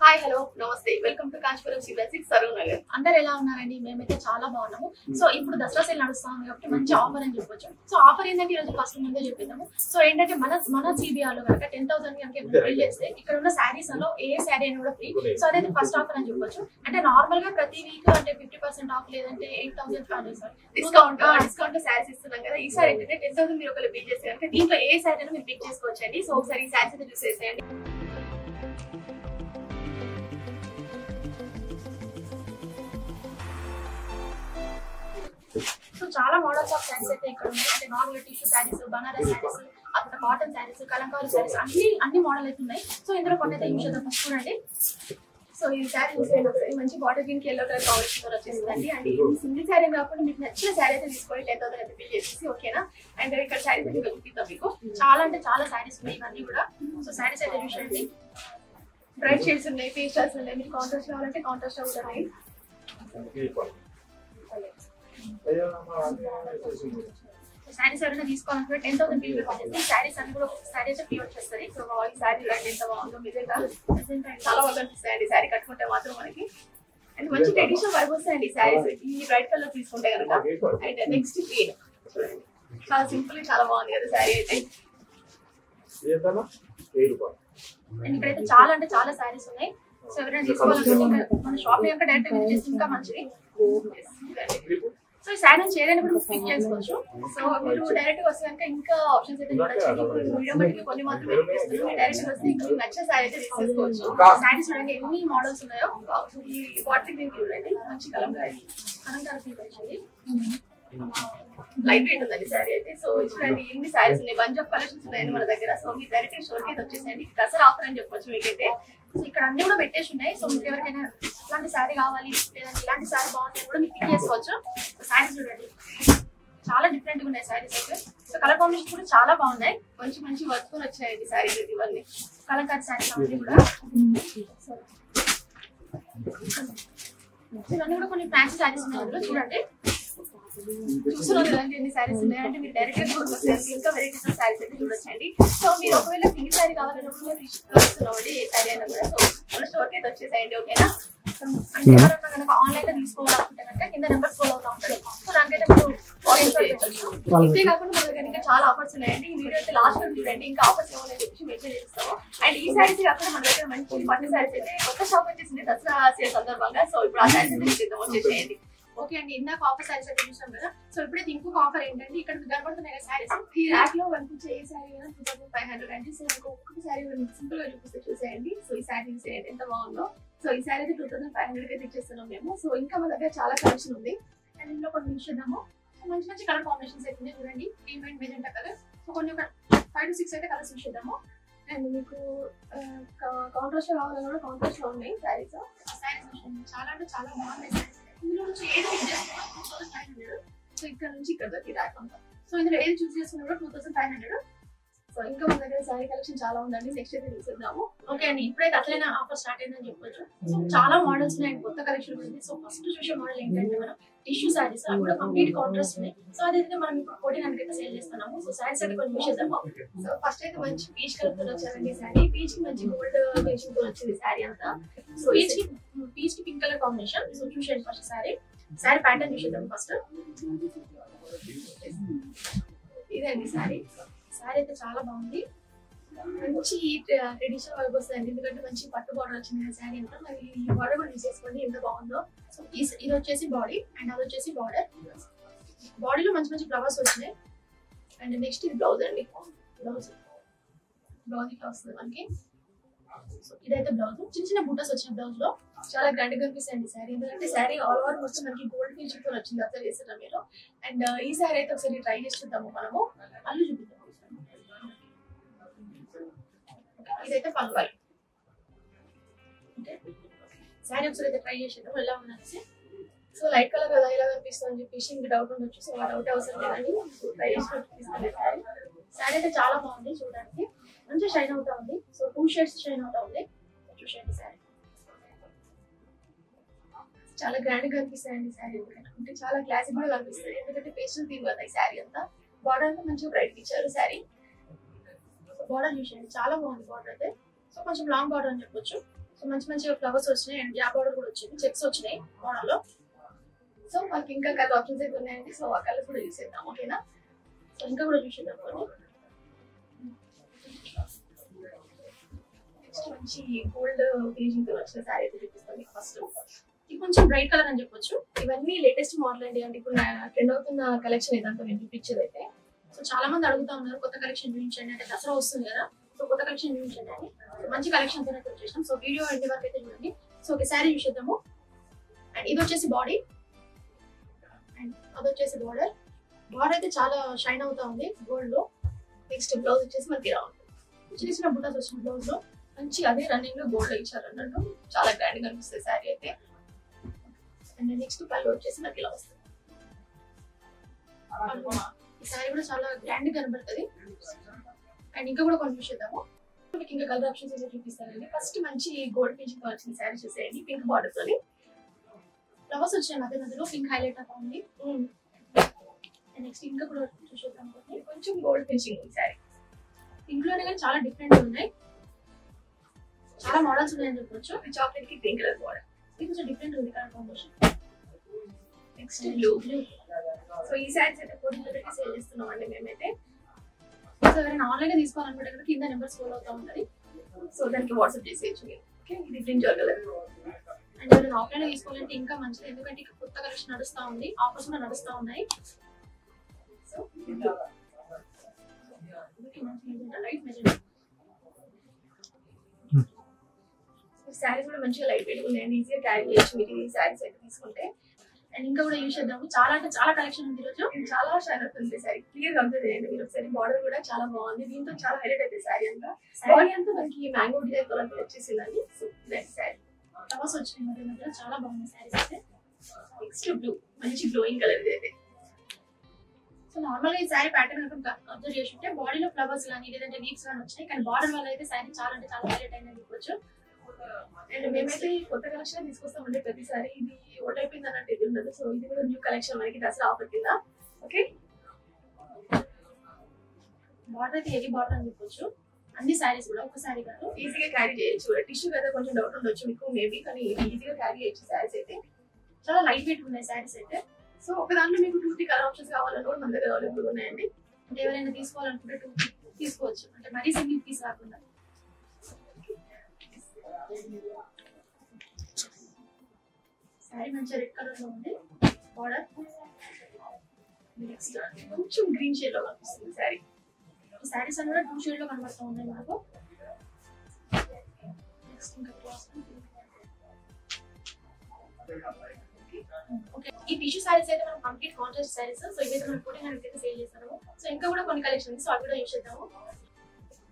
Hi hello నమస్తే welcome to Kanchipuram సిబ్లెసిక్ Saroor Nagar. అందరు ఎలా ఉన్నారండి? మేమైతే చాలా బాగున్నాము. సో ఇప్పుడు దసరా సేల్ నడుస్తాము కాబట్టి మంచి ఆఫర్ అని చెప్పొచ్చు. సో ఆఫర్ ఏంటంటే ఈరోజు ఫస్ట్ ముందే చెప్పిద్దాము. సో ఏంటంటే మన సిబిఆర్ లో కనుక 10,000 కనుక బిల్ చేస్తే ఇక్కడ ఉన్న శారీస్ లో ఏ శారీ అయినా కూడా ఫ్రీ. సో అదైతే ఫస్ట్ ఆఫర్ అని చెప్పొచ్చు. అంటే నార్మల్ గా ప్రతి వీక్ అంటే 50% ఆఫ్ లేదంటే 8,000 డిస్కౌంట్ శారీస్ ఇస్తున్నాం కదా. ఈ సారీ ఏంటంటే 10,000 మీరు ఒకవేళ బిల్ చేస్తే కనుక దీంట్లో ఏ శారీ అయినా మీరు పిక్ చేసుకోవచ్చండి. సో ఒకసారి ఈ శారీస్ అయితే చూసేసేయండి. సో చాలా మోడల్స్ ఆఫ్ శారీస్ అయితే ఇక్కడ ఉన్నాయి. అంటే నార్మల్ టిష్యూ శారీస్, బనారస్ శారీస్, అక్కడ కాటన్ శారీస్, కలంకారీ శారీస్ అన్ని మోడల్ అయితే ఉన్నాయి. సో ఇందులో కొన్ని అయితే యూజ్ చేద్దాం. ఫస్ట్ చూడండి. సో ఈ శారీ చూసేయండి. మంచి బాటర్ గ్రీన్ కి ఎల్లో కలర్ కావాల్సిన వచ్చేసిందండి. అండ్ ఈ సింగిల్ శారీ కాకుండా మీకు నచ్చిన శారీ అయితే తీసుకోండి. 10,000 అయితే బిల్ చేసేసి ఓకేనా. అండ్ ఇక్కడ శారీస్ అయితే చూపిద్దాం మీకు. చాలా అంటే చాలా శారీస్ ఉన్నాయి ఇవన్నీ కూడా. సో శారీస్ అయితే చూసేయండి. బ్రైట్ షేడ్స్ ఉన్నాయి, పేస్టల్స్ ఉన్నాయి. మీకు కాంట్రాస్ట్ కావాలంటే కాంట్రాస్ట్ ఉన్నాయి. శారీస్ ఎవరైనా తీసుకోవాలంటే 10,000 బిల్ వచ్చేసి శారీస్ అన్ని కూడా శారీ అయితే ఫ్రీ వచ్చేస్తుంది. సో ఈ శారీ ఎంత బాగుందో నిజంగా చాలా బాగా అనిపిస్తాయండి శారీ కట్టుకుంటే మాత్రం మనకి. అండ్ మంచి ట్రెడిషనల్ వైబ్ వస్తాయండి ఈ శారీస్ ఈ బ్రైట్ కలర్ తీసుకుంటే కనుక. అండ్ నెక్స్ట్ గ్రీన్ చూడండి, చాలా సింపుల్ చాలా బాగుంది కదా శారీ అయితే. అండ్ ఇక్కడైతే చాలా అంటే చాలా శారీస్ ఉన్నాయి. సో ఎవరైనా తీసుకోవాలంటే మన షాప్ యొక్క డైరెక్ట్ విజిట్ చేస్తే ఇంకా మంచిది. సో ఈ శారీ నుంచి ఏదైనా కూడా పిక్ చేసుకోవచ్చు. సో మీరు డైరెక్ట్ వస్తే కనుక ఇంకా ఆప్షన్స్ అయితే చూడొచ్చు. వీడియో బట్టి కొన్ని మాత్రమే చూపిస్తున్నాం. డైరెక్ట్ వస్తే ఇంకా మీకు నచ్చిన శారీ అయితే తీసుకోవచ్చు. శారీస్ చూడండి ఎన్ని మోడల్స్ ఉన్నాయో. ఈ బాటిల్ గ్రీన్ చూడండి, మంచి కలంకారీ ఫీల్ వచ్చింది. లైట్ వెయిట్ ఉందండి శారీ అయితే. సో చూడండి ఎన్ని శారీస్ ఉన్నాయి, బంచ్ ఆఫ్ కలెక్షన్స్ ఉన్నాయండి మన దగ్గర. సో మీ డైరెక్ట్ స్టోర్ కి వచ్చేసండి. దసరా ఆఫర్ అని చెప్పొచ్చు మీకైతే. సో ఇక్కడ అన్ని కూడా పెట్టేసి ఉన్నాయి. సో మీకు ఎవరికైనా ఇలాంటి శారీ కావాలి లేదంటే ఇలాంటి శారీ బాగుంది కూడా మీకు పిక్ చేసుకోవచ్చు. శారీస్ చూడండి చాలా డిఫరెంట్ గా ఉన్నాయి శారీస్ అయితే. సో కలర్ కాంబినేషన్ కూడా చాలా బాగున్నాయి. మంచి మంచి వర్క్ వచ్చాయండి శారీస్ అయితే. ఇవన్నీ కలంకారీ శారీస్ అన్ని కూడా. ఇవన్నీ కూడా కొన్ని ఫ్యాన్సీ శారీస్ ఉన్నాయి అందులో చూడండి. చూస్తున్నారు కదండి ఎన్ని శారీస్ ఉన్నాయి. అంటే మీరు డైరెక్ట్ గా ఇంకా వెరైటీస్ ఆఫ్ శారీస్ అయితే చూడొచ్చండి. సో మీరు ఒకవేళ సింగిల్ శారీ కావాలన్నప్పుడు తీసుకున్నామండి ఏ శారీ అయినా కూడా. సో మన స్టోర్ కి అయితే వచ్చేసాయండి ఓకేనా. అంటే ఎవరన్నా కనుక ఆన్లైన్ లో తీసుకోవాలనుకుంటే కనుక కింద నెంబర్స్ ఫాలో అవుతా ఉంటారు. సో దానికైతే మీరు ఇంతే కాకుండా మన దగ్గర ఇంకా చాలా ఆఫర్స్ ఉన్నాయండి. ఈ వీడియో అయితే లాస్ట్ వరకు చూడండి. ఇంకా ఆఫర్స్ ఏమో చెప్పి మెన్షన్ చేస్తాము. అండ్ ఈ శారీస్ కాకుండా మన దగ్గర మంచి పట్టు శారీస్ అయితే కొత్త షాప్ వచ్చేసింది దసరా సేల్ సందర్భంగా. సో ఇప్పుడు ఆ శారీస్ అయితే మీకు వచ్చేసేయండి. ఓకే అండి, ఇందాక ఆఫర్ శారీస్ అయితే చూసాం కదా. సో ఇప్పుడైతే ఇంకొక ఆఫర్ ఏంటంటే ఇక్కడ కనబడుతున్నాయి కదా శారీస్. ఈ ర్యాక్ లో కనిపించే ఏ శారీ 2,500 అంటే. సో ఒక్కొక్క శారీ సింపుల్ గా చూపిస్తే చూసేయండి. సో ఈ శారీ చూసేయండి ఎంత బాగుందో. సో ఈ శారీ అయితే 2,500 అయితే ఇచ్చేస్తున్నాం మేము. సో ఇంకా మా దగ్గర చాలా కలెక్షన్ ఉంది. అండ్ ఇందులో కొన్ని చూసేద్దాము. సో మంచి మంచి కలర్ కాంబినేషన్స్ అయితే ఉన్నాయి చూడండి. Cream and magenta colour. So కొన్ని 5 to 6 అయితే కలర్స్ చూసేద్దాము. అండ్ మీకు కాంట్రాస్ట్ కావాలన్నా కూడా కాంట్రాస్ట్ లో ఉన్నాయి శారీస్. చాలా అంటే చాలా బాగున్నాయి శారీస్. ఇందులో నుంచి ఏది చూస్ చేసుకున్నా 2,500. సో ఇక్కడ నుంచి ఇక్కడ దొరికి ర్యాక్ అంతా. సో ఇందులో ఏది చూస్ చేసుకున్నా కూడా 2,500. సో ఇంకా మన దగ్గర శారీ కలెక్షన్ చాలా ఉందండి. నెక్స్ట్ అయితే చూసేద్దాము. ఓకే అండి, ఇప్పుడైతే అట్లనే ఆఫర్ స్టార్ట్ అయిందని చెప్పొచ్చు. సో చాలా మోడల్స్ ఉన్నాయి, కొత్త కలెక్షన్ ఉంది. సో ఫస్ట్ చూసే మోడల్ ఏంటంటే మనం టిష్యూ శారీస్ కూడా కంప్లీట్ కాంట్రాస్ట్ ఉన్నాయి. సో అదైతే మనం ఇప్పుడు 1400 అయితే సేల్ చేస్తున్నాము. సో శారీస్ అయితే కొన్ని చూసేద్దాము. సో ఫస్ట్ అయితే మంచి పీచ్ కలర్ తో వచ్చారండి శారీ. పీచ్ కి మంచి గోల్డ్ ఫినిషింగ్ తో వచ్చింది శారీ అంతా. సో పీచ్ కి పింక్ కలర్ కాంబినేషన్. సో చూసేయండి ఫస్ట్ శారీ ప్యాటర్న్ చూసేద్దాం ఫస్ట్. ఇదండి శారీ అయితే చాలా బాగుంది. మంచి ట్రెడిషనల్ వైబ్ వస్తుంది. ఎందుకంటే మంచి పట్టు బార్డర్ వచ్చింది శారీ అంతా. మరి ఈ బార్డర్ కూడా యూజ్ చేసుకోండి ఎంత బాగుందో. సో ఇది వచ్చేసి బాడీ అండ్ అది వచ్చేసి బార్డర్. బాడీలో మంచి మంచి ఫ్లవర్స్ వచ్చినాయి. అండ్ నెక్స్ట్ ఇది బ్లౌజ్ అండి. బ్లౌజ్ ఇట్లా వస్తుంది మనకి. సో ఇదైతే బ్లౌజ్ చిన్న చిన్న బూటస్ వచ్చిన బ్లౌజ్ లో చాలా గ్రాండ్ గా కనిపిస్తాయండి శారీ. ఎందుకంటే శారీ ఆల్ ఓవర్ మొత్తం మనకి గోల్డ్ ఫినిషింగ్ తో వచ్చింది అబ్జర్వ్ చేస్తాం మీరు. అండ్ ఈ శారీ అయితే ఒకసారి ట్రై చేసి చూద్దాము మనము. అల్లు చూపిద్దాం. ఇదైతే పల్లు. శారీ ఒకసారి అయితే ట్రై చేసేద్దాం ఎలా ఉందనేసి. సో లైట్ కలర్ కదా ఎలా కనిపిస్తుంది అని చెప్పేసి మీకు డౌట్ ఉండొచ్చు. సో ఆ డౌట్ అవసరం లేదండి, ట్రై చేసి శారీ. శారీ అయితే చాలా బాగుంది చూడడానికి, మంచిగా షైన్ అవుతా ఉంది. సో 2 షేడ్స్ షైన్ అవుతా ఉంది. చూసేయండి శారీ చాలా గ్రాండ్ గా కనిపిస్తాయండి. శారీ కట్టుకుంటే చాలా క్లాసిక్ కూడా కనిపిస్తుంది, ఎందుకంటే పేస్టల్ థీమ్ కదా ఈ శారీ అంతా. బార్డర్ అంతా మంచిగా బ్రైట్ ఇచ్చారు శారీ. బార్డర్ చూసేయండి చాలా బాగుంది బార్డర్ అయితే. సో కొంచెం లాంగ్ బార్డర్ అని చెప్పొచ్చు. సో మంచిగా ఫ్లవర్స్ వచ్చినాయి అండ్ యా బార్డర్ కూడా వచ్చింది, చెక్స్ వచ్చినాయి బార్డర్ లో. సో మనకి ఇంకా కలర్ ఆప్షన్స్ అయితే ఉన్నాయండి. సో ఆ కలర్ కూడా చూసేద్దాం ఓకేనా. సో ఇంకా కూడా చూసేద్దాం. నెక్స్ట్ మంచి గోల్డ్ ఫినిషింగ్ తో వచ్చిన శారీ అయితే చూపిస్తాను ఫస్ట్. ఇది కొంచెం బ్రైట్ కలర్ అని చెప్పొచ్చు. ఇవన్నీ లేటెస్ట్ మోడల్ అండి, అంటే ఇప్పుడు ట్రెండ్ అవుతున్న కలెక్షన్ ఇదంతా నేను చూపించేది అయితే. సో చాలా మంది అడుగుతా ఉన్నారు కొత్త కలెక్షన్ చూపించండి, అంటే దసరా వస్తుంది కదా, సో కొత్త కలెక్షన్ చూపించండి అని. మంచి కలెక్షన్ తో వచ్చేసాం. సో వీడియో ఎండ్ వరకు అయితే చూడండి. సో ఒక శారీ చూసేద్దాము. అండ్ ఇది వచ్చేసి బాడీ అండ్ అది వచ్చేసి బార్డర్. బార్డర్ అయితే చాలా షైన్ అవుతా ఉంది గోల్డ్ లో. నెక్స్ట్ బ్లౌజ్ వచ్చేసి మనకి ఇలా ఉంటుంది, చిన్న చిన్న బుటాస్ వచ్చిన బ్లౌజ్ లో మంచి అదే రన్నింగ్ లో గోల్డ్ ఇచ్చారు అన్నట్టు, చాలా గ్రాండ్ గా కనిపిస్తుంది శారీ అయితే. అండ్ నెక్స్ట్ పళ్ళు వచ్చేసి నాకు ఇలా వస్తుంది. ఈ శారీ కూడా చాలా గ్రాండ్ గా కనబడుతుంది. అండ్ ఇంకా కూడా కొన్ని చూసేద్దాము. మీకు ఇంకా కలర్ ఆప్షన్స్ అయితే చూపిస్తానండి. ఫస్ట్ మంచి గోల్డ్ ఫినిషింగ్ వచ్చిన శారీ చూసేయండి, పింక్ బార్డర్ తోని ఫ్లవర్స్ వచ్చినాయి మధ్య మధ్యలో, పింక్ హైలైట్ అవుతా ఉంది. నెక్స్ట్ ఇంకా కూడా చూసేద్దాం. కొంచెం గోల్డ్ ఫినిషింగ్ ఈ శారీ. ఇంట్లోనే కానీ చాలా డిఫరెంట్ ఉన్నాయి, చాలా మోడల్స్ ఉన్నాయని చెప్పొచ్చు. ఈ చాక్లెట్ కి పింక్ కలర్ బార్డర్, ఇది కొంచెం డిఫరెంట్ ఉంది colour combination. Next blue. So ఈ శారీస్ అయితే 400 సేల్ చేస్తున్నాం అండి మేమైతే. సో ఎవరైనా ఆన్లైన్ గా తీసుకోవాలనుకుంటే కనుక కింద నెంబర్ స్క్రోల్ అవుతా ఉంటుంది. సో దానికి వాట్సాప్ చేసేయచ్చు మీరు. ఓకే, ఇది బ్రింజాల్ కలర్. అండ్ ఎవరైనా ఆఫ్లైన్ లో తీసుకోవాలంటే ఇంకా మంచిది, ఎందుకంటే ఇక్కడ కొత్త కలెక్షన్ నడుస్తా ఉంది, ఆఫర్స్ కూడా నడుస్తా ఉన్నాయి. సో లైట్ మెజర్ శారీస్ కూడా మంచిగా లైట్ వెయిట్ ఉన్నాయండి, ఈజీగా క్యారీ చేయొచ్చు మీరు ఈ శారీస్ అయితే తీసుకుంటే. అండ్ ఇంకా కూడా యూజ్ చేద్దాము. చాలా అంటే చాలా కలెక్షన్ ఉంది ఈరోజు, చాలా షైన్ అవుతుంది శారీ. క్లియర్ గా అబ్జర్వ్ చేయండి మీరు ఒకసారి. బార్డర్ కూడా చాలా బాగుంది, దీంతో చాలా హైలైట్ అవుతుంది శారీ అంతా. బాడీ అంతా మనకి మ్యాంగో డిజైన్ కలర్ వచ్చేసిందండి. సో నెక్స్ట్ శారీ ఫ్లవర్స్ వచ్చినాయి మధ్య మధ్యలో, చాలా బాగుంది శారీస్ అయితే. నెక్స్ట్ బ్లూ, మంచి గ్లోయింగ్ కలర్ ఇది అయితే. సో నార్మల్ గా ఈ శారీ ప్యాటర్న్ అబ్జర్వ్ చేస్తుంటే బాడీలో ఫ్లవర్స్ కానీ లేదంటే లీవ్స్ కానీ వచ్చినాయి, కానీ బార్డర్ వల్ల అయితే శారీ చాలా అంటే చాలా హైలైట్ అయిందని చెప్పొచ్చు. అండ్ మేమైతే కొత్త కలెక్షన్ తీసుకొస్తామంటే ప్రతిసారి, ఇది ఓల్డ్ అయిపోయింది అన్నట్టు ఇది ఉండదు. సో ఇది కూడా న్యూ కలెక్షన్ మనకి దసరా ఆఫర్ కింద. ఓకే, బార్డర్ అయితే హెవీ బార్డర్ అని చెప్పొచ్చు. అన్ని శారీస్ కూడా ఒక శారీ కాదు, ఈజీగా క్యారీ చేయొచ్చు. టిష్యూ కదా కొంచెం డౌట్ ఉండొచ్చు మీకు మేబీ, కానీ ఈజీగా క్యారీ చేయొచ్చు శారీస్ అయితే. చాలా లైట్ వెయిట్ ఉన్నాయి శారీస్ అయితే. సో ఒక దాంట్లో మీకు 2-3 కలర్ ఆప్షన్స్ కావాలన్నా కూడా మన దగ్గర అవైలబుల్ ఉన్నాయండి. అంటే ఎవరైనా తీసుకోవాలనుకుంటే 2 తీసుకోవచ్చు, అంటే మరీ సింగిల్ పీస్ కాకుండా. శారీ మంచిగా రెడ్ కలర్ లో ఉంది బార్డర్. నెక్స్ట్ కొంచెం గ్రీన్ షేడ్ లో కనిపిస్తుంది శారీ. శారీస్ అన్ని కూడా 2 షేడ్ లో కనబడుతూ ఉన్నాయి మనకు. నెక్స్ట్ ఇంకా ఓకే, ఈ టిష్యూ శారీస్ అయితే మనం కంప్లీట్ కాంట్రాస్ట్ శారీస్. సో ఇవైతే మనం 1400 అయితే సేల్ చేస్తాము. సో ఇంకా కూడా కొన్ని కలెక్షన్స్, సో అవి కూడా యూజ్ చేద్దాము.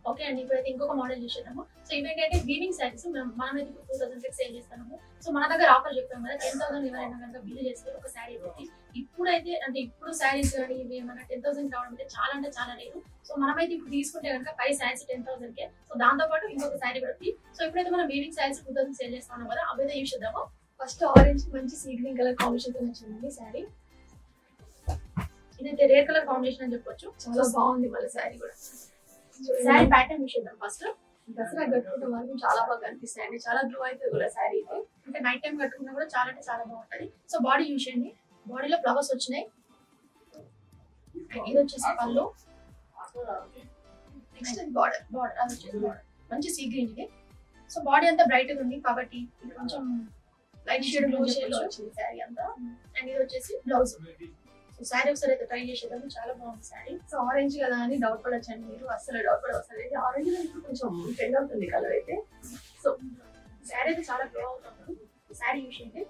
ఓకే అండి, ఇప్పుడైతే ఇంకొక మోడల్ చూసేద్దాము. సో ఇవేంటంటే వీవింగ్ శారీస్, మనమైతే ఇప్పుడు 2000 సేల్ చేస్తాము. సో మన దగ్గర ఆఫర్ చెప్పాము కదా, 10,000 ఎవరైనా కనుక బిల్ చేస్తే ఒక శారీ అయితే. ఇప్పుడైతే అంటే ఇప్పుడు శారీస్ కానీ ఇవి ఏమన్నా 10,000 రావడం అంటే చాలా లేదు. సో మనమైతే ఇప్పుడు తీసుకుంటే కనుక 5 శారీస్ 10,000కే. సో దాంతో పాటు ఇంకొక శారీ పడుతుంది. సో ఇప్పుడైతే మనం వీవింగ్ శారీస్ 2000 సేల్ చేస్తాము కదా, అవైతే యూజ్ చేద్దాము. ఫస్ట్ ఆరెంజ్ మంచి సీ గ్రీన్ కలర్ కాంబినేషన్ తో వచ్చిందండి శారీ. ఇదైతే రేర్ కలర్ కాంబినేషన్ అని చెప్పొచ్చు, చాలా బాగుంది మళ్ళీ శారీ కూడా. శారీ ప్యాటర్న్ చూసేద్దాం ఫస్ట్. దసరా కట్టుకుంటే వరకు చాలా బాగా కనిపిస్తాయి అండి, చాలా గ్లో అవుతుంది కూడా శారీ అయితే. అంటే నైట్ టైం కట్టుకున్నా కూడా చాలా అంటే చాలా బాగుంటది. సో బాడీ చూసేయండి, బాడీలో ఫ్లవర్స్ వచ్చినాయి. ఇది వచ్చేసి పళ్ళు. నెక్స్ట్ బార్డర్, అది వచ్చేసి బార్డర్ మంచి సీ గ్రీన్ ఇది. సో బాడీ అంతా బ్రైట్ గా ఉంది కాబట్టి ఇది కొంచెం లైట్ షేడ్ గ్లో షేడ్ లో వచ్చింది శారీ అంతా. అండ్ ఇది వచ్చేసి బ్లౌజ్. సో శారీ ఒకసారి అయితే ట్రై చేసేదాము, చాలా బాగుంది శారీ. సో ఆరెంజ్ కదా అని డౌట్ పడొచ్చండి మీరు, అస్సలు డౌట్ పడవసరం లేదు. ఆరెంజ్ ఇప్పుడు కొంచెం ట్రెండ్ అవుతుంది కలర్ అయితే. సో శారీ అయితే చాలా గ్లో అవుతుంది. శారీ యూస్ చేయండి,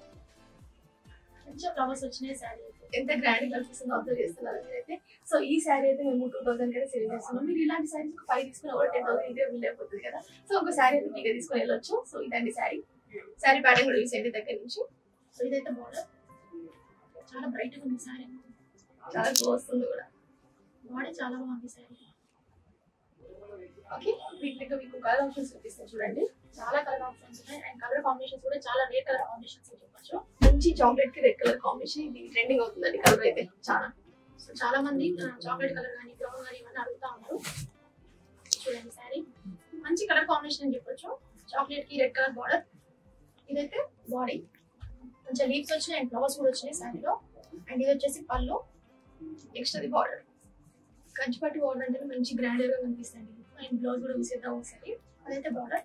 మంచిగా ఫ్లవర్స్ వచ్చినాయి. శారీ ఎంత గ్రాండ్ కనిపిస్తుందో అబ్జర్వ్ చేస్తున్నారు మీరైతే. సో ఈ శారీ అయితే మేము 2000 అయితే సేల్ చేస్తున్నాం. మీరు ఇలాంటి శారీస్ 5 తీసుకున్న కూడా 10,000 ఇదే బిల్ అయిపోతుంది కదా. సో ఒక శారీ అయితే ఫ్రీగా తీసుకొని వెళ్ళొచ్చు. సో ఇదండి శారీ. శారీ ప్యాటర్న్ కూడా చూసేయండి దగ్గర నుంచి. సో ఇదైతే బార్డర్ చాలా బ్రైట్ గా ఉంది శారీ, చాలా గ్లో వస్తుంది కూడా, బాడీ చాలా బాగుంది శారీ. ఓకే, వీటిలో మీకు కలర్ ఆప్షన్స్ చూపిస్తాను చూడండి. చాలా కలర్ ఆప్షన్స్ ఉన్నాయి అండ్ కలర్ కాంబినేషన్స్ కూడా చాలా రేర్ కలర్ కాంబినేషన్స్ చెప్పచ్చు. మంచి చాక్లెట్ కి రెడ్ కలర్ కాంబినేషన్, ఇది ట్రెండింగ్ అవుతుందండి కలర్ అయితే చాలా. సో చాలా మంది చాక్లెట్ కలర్ కానీ బ్రౌన్ కానీ ఇవన్నీ అడుగుతా ఉన్నారు. చూడండి శారీ మంచి కలర్ కాంబినేషన్ అని చెప్పొచ్చు. చాక్లెట్ కి రెడ్ కలర్ బార్డర్, ఇదైతే బాడీ కొంచెం లీవ్స్ వచ్చినాయి అండ్ ఫ్లవర్స్ కూడా వచ్చినాయి శారీలో. అండ్ ఇది వచ్చేసి పళ్ళు, నెక్స్ట్ అది బార్డర్. కంచిపట్టు బార్డర్ అంటే మంచి గ్రాండర్ గా కనిపిస్తుంది. అండ్ బ్లౌజ్ కూడా చూసేద్దాం ఒకసారి. అదైతే బార్డర్,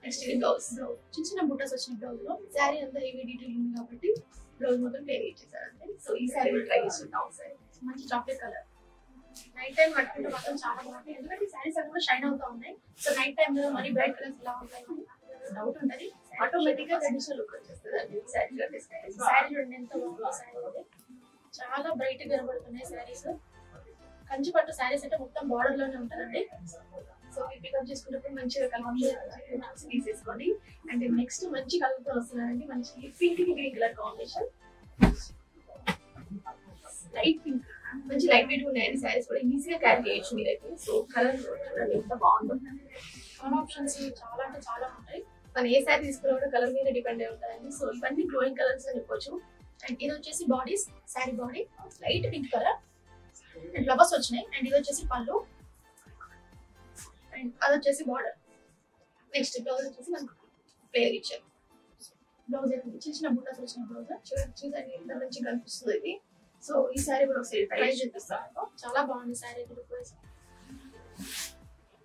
నెక్స్ట్ ఇది బ్లౌజ్. చిన్న చిన్న బుట్టస్ వచ్చిన బ్లౌజ్ లో. శారీ అంతా హెవీ డీటెయిల్ ఉంది కాబట్టి బ్లౌజ్ మొత్తం ప్లేన్ ఇచ్చేసారు అంతే. సో ఈ శారీ కూడా ట్రై చేస్తుంటాం ఒకసారి. మంచి చాక్లెట్ కలర్, నైట్ టైం కట్టుకుంటే మాత్రం చాలా బాగుంటాయి. ఎందుకంటే శారీస్ అన్ని కూడా షైన్ అవుతా ఉన్నాయి. సో నైట్ టైం లో మరీ బ్రైట్ కలర్స్ ఎలా ఉంటాయి డౌట్ ఉంటుంది, ఆటోమేటిక్ గా ట్రెడిషనల్ లుక్ వచ్చేస్తుంది అండి శారీ కట్టేస్తే. శారీ చూడండి ఎంత బాగుంది శారీ అయితే, చాలా బ్రైట్ గా కనబడుతున్నాయి శారీస్. కంచిపట్టు శారీస్ అంటే మొత్తం బార్డర్ లోనే ఉంటుందండి. సో ఈ పికప్ చేసుకున్నప్పుడు మంచిగా కలర్ తీసేసుకోండి. అండ్ నెక్స్ట్ మంచి కలర్ తో వస్తున్నారండి, మంచి పింక్ కి green colour combination, light pink. మంచి లైట్ వెయిట్ ఉన్నాయండి శారీస్ కూడా, ఈజీగా క్యారీ చేయొచ్చు మీరైతే. సో కలర్ చూడండి ఎంత బాగుందో. కలర్ ఆప్షన్స్ చాలా అంటే చాలా ఉంటాయి. మనం ఏ శారీ తీసుకున్నా కూడా కలర్ మీద డిపెండ్ అయి ఉంటాయండి. సో ఇవన్నీ గ్లోయింగ్ కలర్స్ అని చెప్పొచ్చు. అండ్ ఇది వచ్చేసి bodies, sari body light pink colour and flowers వచ్చినాయి. అండ్ ఇది వచ్చేసి పళ్ళు అండ్ అది వచ్చేసి బార్డర్. నెక్స్ట్ బ్లౌజ్ వచ్చేసి మనకు ప్లేయర్ ఇచ్చారు. బ్లౌజ్ అయితే చిన్న చిన్న బుట్టస్ వచ్చిన బ్లౌజ్ చూడండి ఎంత మంచిగా కనిపిస్తుంది ఇది. సో ఈ శారీ కూడా ఒకసారి ట్రై చేపిస్తాను, చాలా బాగుంది శారీ అయితే.